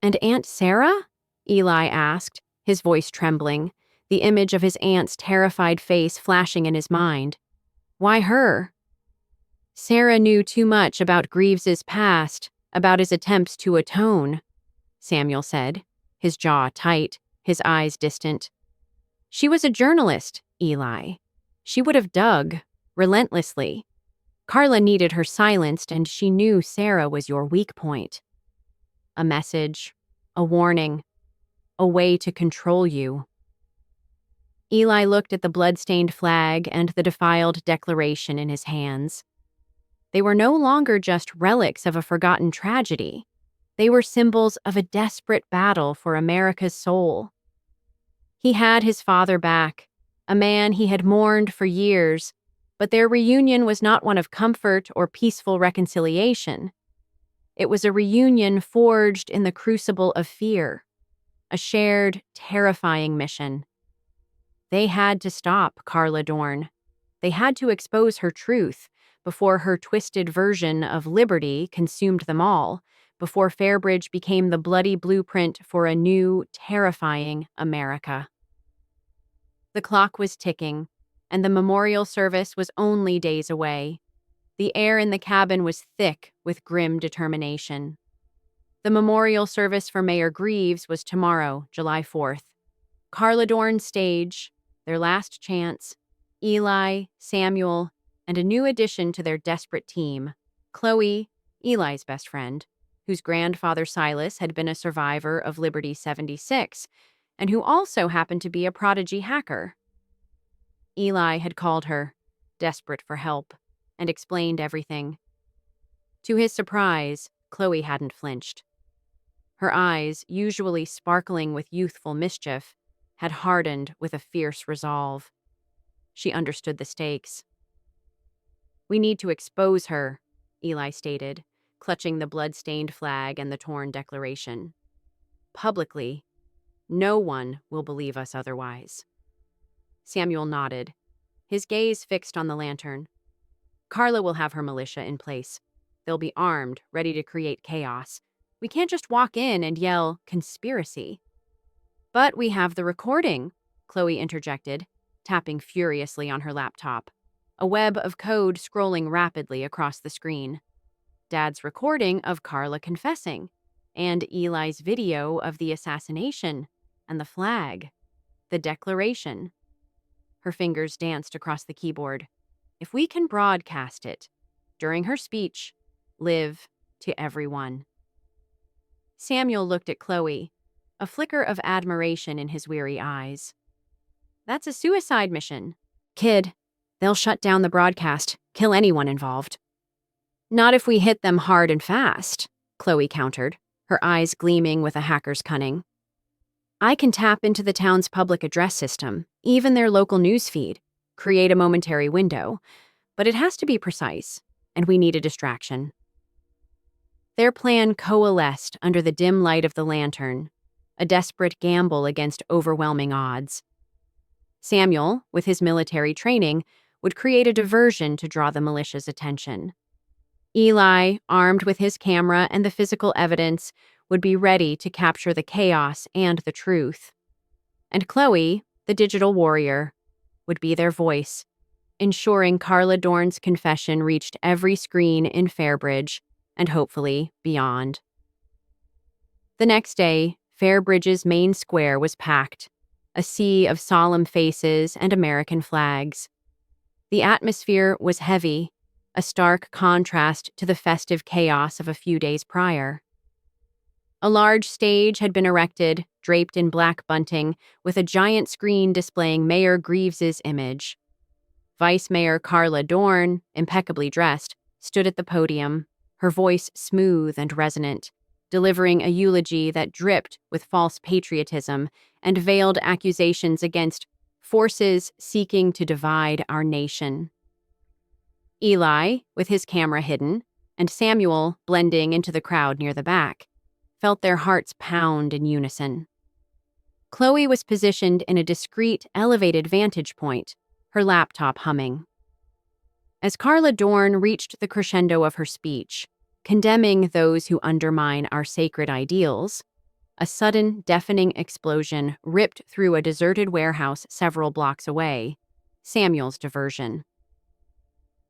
"And Aunt Sarah?" Eli asked, his voice trembling, the image of his aunt's terrified face flashing in his mind. Why her? Sarah knew too much about Greaves's past, about his attempts to atone, Samuel said, his jaw tight, his eyes distant. She was a journalist, Eli. She would have dug, relentlessly. Carla needed her silenced, and she knew Sarah was your weak point. A message, a warning, a way to control you. Eli looked at the blood-stained flag and the defiled declaration in his hands. They were no longer just relics of a forgotten tragedy. They were symbols of a desperate battle for America's soul. He had his father back, a man he had mourned for years, but their reunion was not one of comfort or peaceful reconciliation. It was a reunion forged in the crucible of fear, a shared, terrifying mission. They had to stop Carla Dorn. They had to expose her truth before her twisted version of liberty consumed them all, before Fairbridge became the bloody blueprint for a new, terrifying America. The clock was ticking, and the memorial service was only days away. The air in the cabin was thick with grim determination. The memorial service for Mayor Greaves was tomorrow, July 4th. Carla Dorn's stage, their last chance, Eli, Samuel, and a new addition to their desperate team, Chloe, Eli's best friend, whose grandfather Silas had been a survivor of Liberty 76, and who also happened to be a prodigy hacker. Eli had called her, desperate for help, and explained everything. To his surprise, Chloe hadn't flinched. Her eyes, usually sparkling with youthful mischief, had hardened with a fierce resolve. She understood the stakes. We need to expose her, Eli stated, clutching the blood-stained flag and the torn declaration. Publicly, no one will believe us otherwise. Samuel nodded, his gaze fixed on the lantern. Carla will have her militia in place. They'll be armed, ready to create chaos. We can't just walk in and yell, "Conspiracy." But we have the recording, Chloe interjected, tapping furiously on her laptop, a web of code scrolling rapidly across the screen. Dad's recording of Carla confessing, and Eli's video of the assassination, and the flag, the declaration. Her fingers danced across the keyboard. If we can broadcast it, during her speech, live to everyone. Samuel looked at Chloe, a flicker of admiration in his weary eyes. That's a suicide mission. Kid, they'll shut down the broadcast, kill anyone involved. Not if we hit them hard and fast, Chloe countered, her eyes gleaming with a hacker's cunning. I can tap into the town's public address system, even their local news feed, create a momentary window, but it has to be precise, and we need a distraction. Their plan coalesced under the dim light of the lantern, a desperate gamble against overwhelming odds. Samuel, with his military training, would create a diversion to draw the militia's attention. Eli, armed with his camera and the physical evidence, would be ready to capture the chaos and the truth. And Chloe, the digital warrior, would be their voice, ensuring Carla Dorn's confession reached every screen in Fairbridge and hopefully beyond. The next day, Fairbridge's main square was packed, a sea of solemn faces and American flags. The atmosphere was heavy, a stark contrast to the festive chaos of a few days prior. A large stage had been erected, draped in black bunting, with a giant screen displaying Mayor Greaves's image. Vice Mayor Carla Dorn, impeccably dressed, stood at the podium, her voice smooth and resonant, delivering a eulogy that dripped with false patriotism and veiled accusations against forces seeking to divide our nation. Eli, with his camera hidden, and Samuel blending into the crowd near the back, felt their hearts pound in unison. Chloe was positioned in a discreet, elevated vantage point, her laptop humming. As Carla Dorn reached the crescendo of her speech, condemning those who undermine our sacred ideals, a sudden, deafening explosion ripped through a deserted warehouse several blocks away, Samuel's diversion.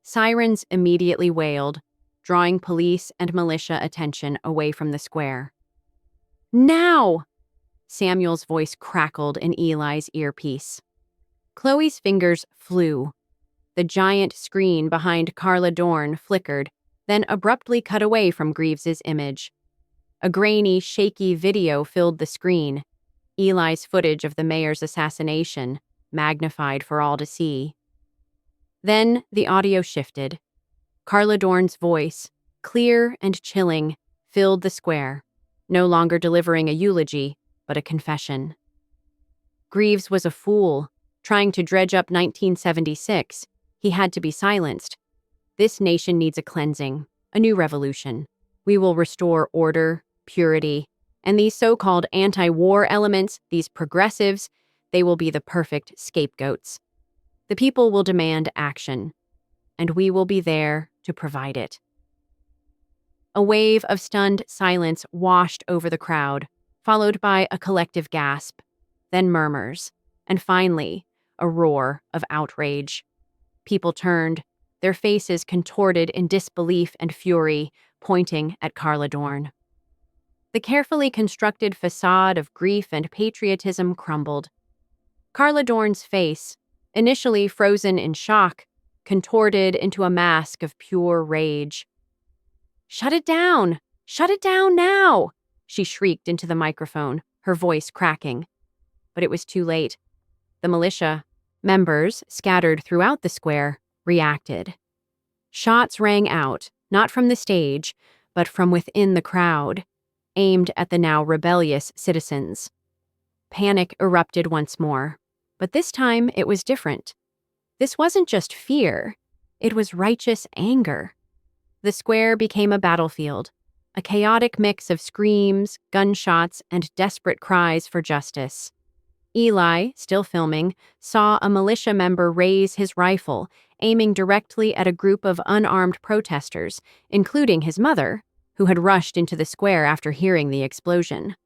Sirens immediately wailed, drawing police and militia attention away from the square. Now! Samuel's voice crackled in Eli's earpiece. Chloe's fingers flew. The giant screen behind Carla Dorn flickered, then abruptly cut away from Greaves's image. A grainy, shaky video filled the screen, Eli's footage of the mayor's assassination, magnified for all to see. Then the audio shifted. Carla Dorn's voice, clear and chilling, filled the square, no longer delivering a eulogy, but a confession. Greaves was a fool, trying to dredge up 1976. He had to be silenced. This nation needs a cleansing, a new revolution. We will restore order, purity, and these so-called anti-war elements, these progressives, they will be the perfect scapegoats. The people will demand action, and we will be there to provide it. A wave of stunned silence washed over the crowd, followed by a collective gasp, then murmurs, and finally, a roar of outrage. People turned, their faces contorted in disbelief and fury, pointing at Carla Dorn. The carefully constructed facade of grief and patriotism crumbled. Carla Dorn's face, initially frozen in shock, contorted into a mask of pure rage. "Shut it down! Shut it down now!" she shrieked into the microphone, her voice cracking. But it was too late. The militia, members scattered throughout the square, reacted. Shots rang out, not from the stage, but from within the crowd, aimed at the now rebellious citizens. Panic erupted once more, but this time it was different. This wasn't just fear. It was righteous anger. The square became a battlefield, a chaotic mix of screams, gunshots, and desperate cries for justice. Eli, still filming, saw a militia member raise his rifle, aiming directly at a group of unarmed protesters, including his mother, who had rushed into the square after hearing the explosion.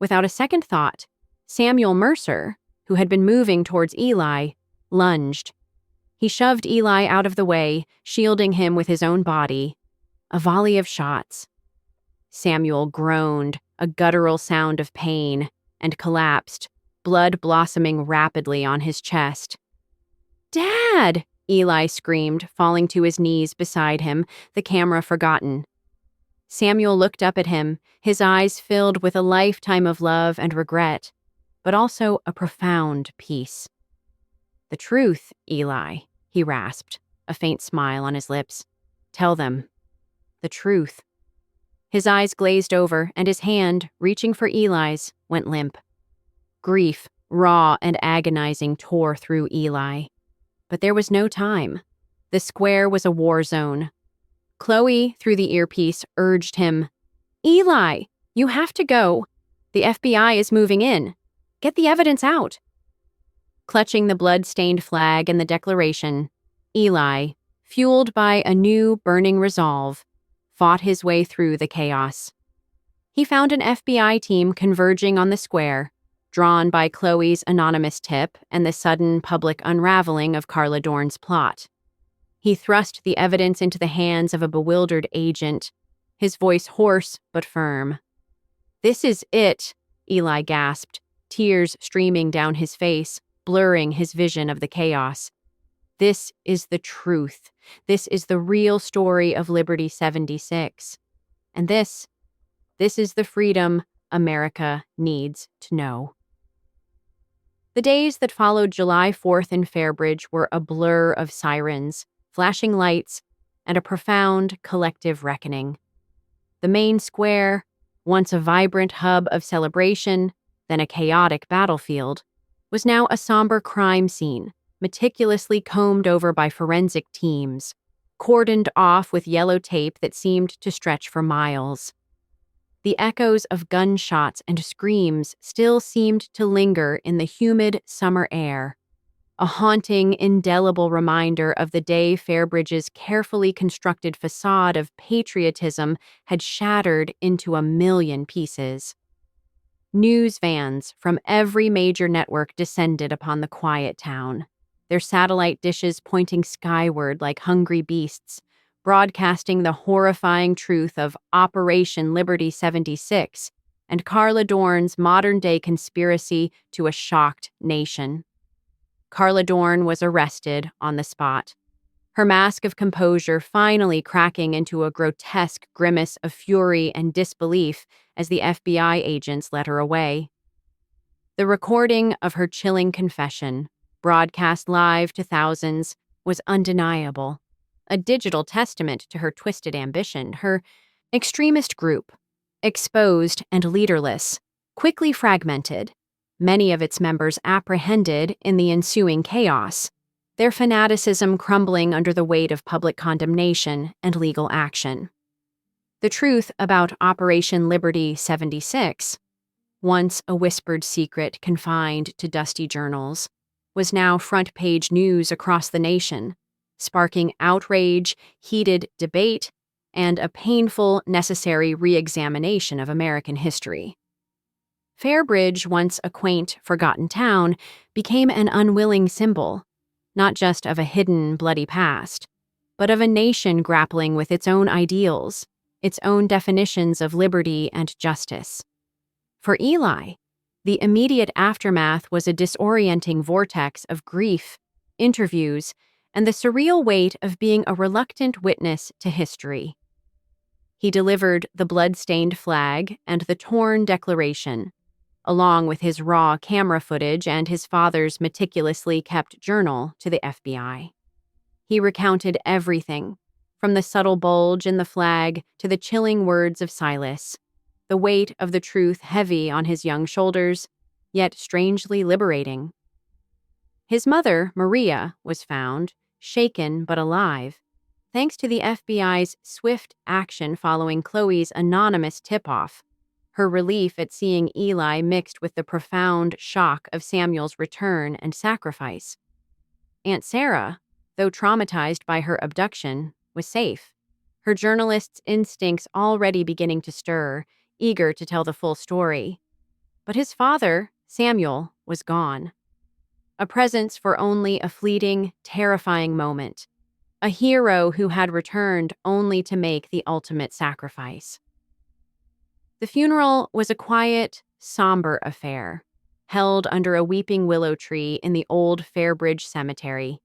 Without a second thought, Samuel Mercer, who had been moving towards Eli, lunged. He shoved Eli out of the way, shielding him with his own body. A volley of shots. Samuel groaned, a guttural sound of pain, and collapsed, blood blossoming rapidly on his chest. "Dad!" Eli screamed, falling to his knees beside him, the camera forgotten. Samuel looked up at him, his eyes filled with a lifetime of love and regret, but also a profound peace. "The truth, Eli," he rasped, a faint smile on his lips. "Tell them. The truth." His eyes glazed over, and his hand, reaching for Eli's, went limp. Grief, raw and agonizing, tore through Eli. But there was no time. The square was a war zone. Chloe, through the earpiece, urged him. "Eli, you have to go. The FBI is moving in. Get the evidence out." Clutching the blood-stained flag and the declaration, Eli, fueled by a new, burning resolve, fought his way through the chaos. He found an FBI team converging on the square, drawn by Chloe's anonymous tip and the sudden public unraveling of Carla Dorn's plot. He thrust the evidence into the hands of a bewildered agent, his voice hoarse but firm. "This is it," Eli gasped, tears streaming down his face, blurring his vision of the chaos. "This is the truth. This is the real story of Liberty 76. And this is the freedom America needs to know." The days that followed July 4th in Fairbridge were a blur of sirens, flashing lights, and a profound collective reckoning. The main square, once a vibrant hub of celebration, then a chaotic battlefield, was now a somber crime scene, meticulously combed over by forensic teams, cordoned off with yellow tape that seemed to stretch for miles. The echoes of gunshots and screams still seemed to linger in the humid summer air, a haunting, indelible reminder of the day Fairbridge's carefully constructed facade of patriotism had shattered into a million pieces. News vans from every major network descended upon the quiet town, their satellite dishes pointing skyward like hungry beasts, broadcasting the horrifying truth of Operation Liberty 76 and Carla Dorn's modern-day conspiracy to a shocked nation. Carla Dorn was arrested on the spot, her mask of composure finally cracking into a grotesque grimace of fury and disbelief as the FBI agents led her away. The recording of her chilling confession, broadcast live to thousands, was undeniable, a digital testament to her twisted ambition. Her extremist group, exposed and leaderless, quickly fragmented, many of its members apprehended in the ensuing chaos, their fanaticism crumbling under the weight of public condemnation and legal action. The truth about Operation Liberty 76, once a whispered secret confined to dusty journals, was now front-page news across the nation, sparking outrage, heated debate, and a painful, necessary re-examination of American history. Fairbridge, once a quaint, forgotten town, became an unwilling symbol, not just of a hidden, bloody past, but of a nation grappling with its own ideals, its own definitions of liberty and justice. For Eli, the immediate aftermath was a disorienting vortex of grief, interviews, and the surreal weight of being a reluctant witness to history. He delivered the blood-stained flag and the torn declaration, along with his raw camera footage and his father's meticulously kept journal, to the FBI. He recounted everything, from the subtle bulge in the flag to the chilling words of Silas, the weight of the truth heavy on his young shoulders, yet strangely liberating. His mother, Maria, was found, shaken but alive, thanks to the FBI's swift action following Chloe's anonymous tip-off. Her relief at seeing Eli mixed with the profound shock of Samuel's return and sacrifice. Aunt Sarah, though traumatized by her abduction, was safe, her journalist's instincts already beginning to stir, eager to tell the full story. But his father, Samuel, was gone. A presence for only a fleeting, terrifying moment. A hero who had returned only to make the ultimate sacrifice. The funeral was a quiet, somber affair, held under a weeping willow tree in the old Fairbridge cemetery.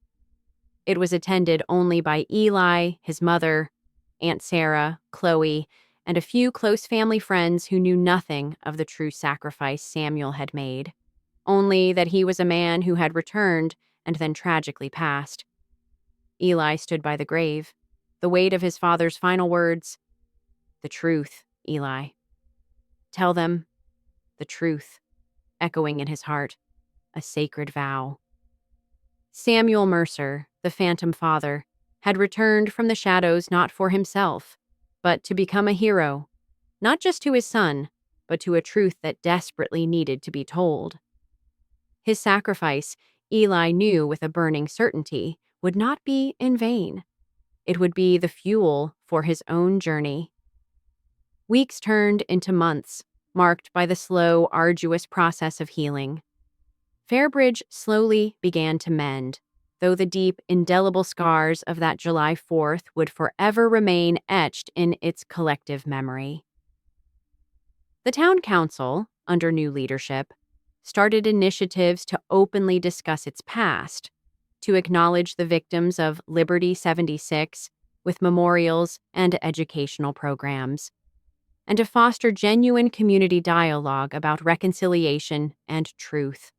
It was attended only by Eli, his mother, Aunt Sarah, Chloe, and a few close family friends who knew nothing of the true sacrifice Samuel had made, only that he was a man who had returned and then tragically passed. Eli stood by the grave, the weight of his father's final words, "The truth, Eli. Tell them the truth," echoing in his heart, a sacred vow. Samuel Mercer, the phantom father, had returned from the shadows not for himself, but to become a hero, not just to his son, but to a truth that desperately needed to be told. His sacrifice, Eli knew with a burning certainty, would not be in vain. It would be the fuel for his own journey. Weeks turned into months, marked by the slow, arduous process of healing. Fairbridge slowly began to mend, though the deep, indelible scars of that July 4th would forever remain etched in its collective memory. The town council, under new leadership, started initiatives to openly discuss its past, to acknowledge the victims of Liberty 76 with memorials and educational programs, and to foster genuine community dialogue about reconciliation and truth.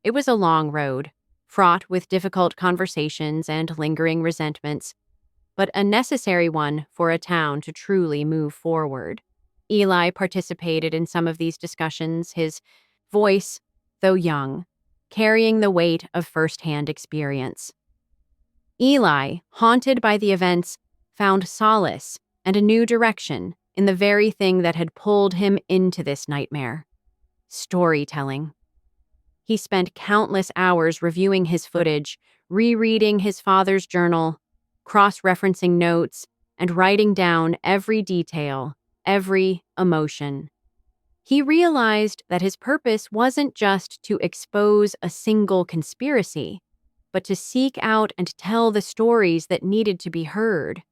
It was a long road, fraught with difficult conversations and lingering resentments, but a necessary one for a town to truly move forward. Eli participated in some of these discussions, his voice, though young, carrying the weight of first-hand experience. Eli, haunted by the events, found solace and a new direction in the very thing that had pulled him into this nightmare: storytelling. He spent countless hours reviewing his footage, rereading his father's journal, cross-referencing notes, and writing down every detail, every emotion. He realized that his purpose wasn't just to expose a single conspiracy, but to seek out and tell the stories that needed to be heard,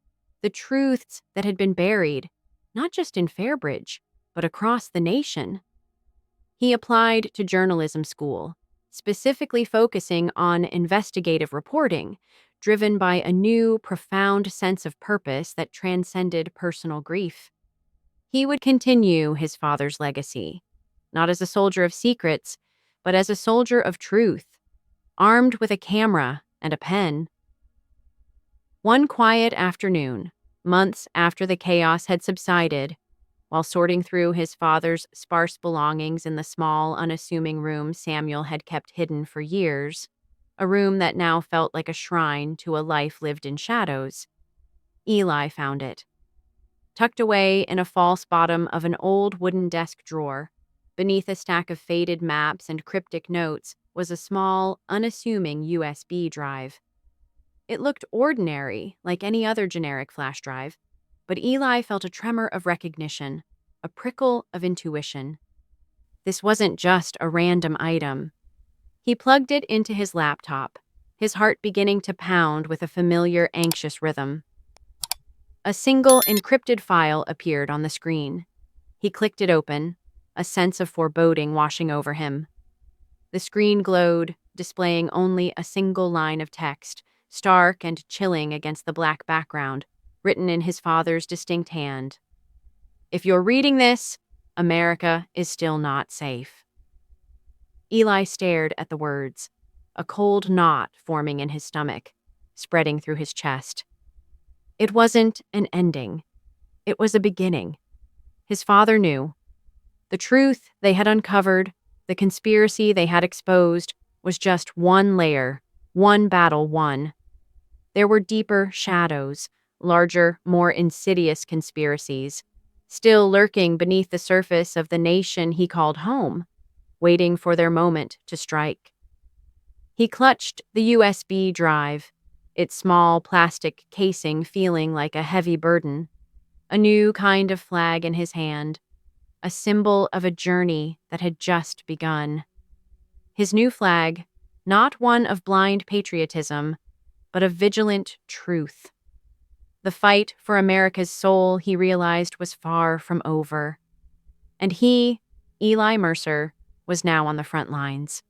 the truths that had been buried, not just in Fairbridge, but across the nation. He applied to journalism school, specifically focusing on investigative reporting, driven by a new, profound sense of purpose that transcended personal grief. He would continue his father's legacy, not as a soldier of secrets, but as a soldier of truth, armed with a camera and a pen. One quiet afternoon, months after the chaos had subsided, while sorting through his father's sparse belongings in the small, unassuming room Samuel had kept hidden for years, a room that now felt like a shrine to a life lived in shadows, Eli found it. Tucked away in a false bottom of an old wooden desk drawer, beneath a stack of faded maps and cryptic notes, was a small, unassuming USB drive. It looked ordinary, like any other generic flash drive, but Eli felt a tremor of recognition, a prickle of intuition. This wasn't just a random item. He plugged it into his laptop, his heart beginning to pound with a familiar, anxious rhythm. A single encrypted file appeared on the screen. He clicked it open, a sense of foreboding washing over him. The screen glowed, displaying only a single line of text, stark and chilling against the black background, written in his father's distinct hand. "If you're reading this, America is still not safe." Eli stared at the words, a cold knot forming in his stomach, spreading through his chest. It wasn't an ending. It was a beginning. His father knew. The truth they had uncovered, the conspiracy they had exposed, was just one layer, one battle won, there were deeper shadows, larger, more insidious conspiracies, still lurking beneath the surface of the nation he called home, waiting for their moment to strike. He clutched the USB drive, its small plastic casing feeling like a heavy burden, a new kind of flag in his hand, a symbol of a journey that had just begun. His new flag, not one of blind patriotism, but of vigilant truth. The fight for America's soul, he realized, was far from over. And he, Eli Mercer, was now on the front lines.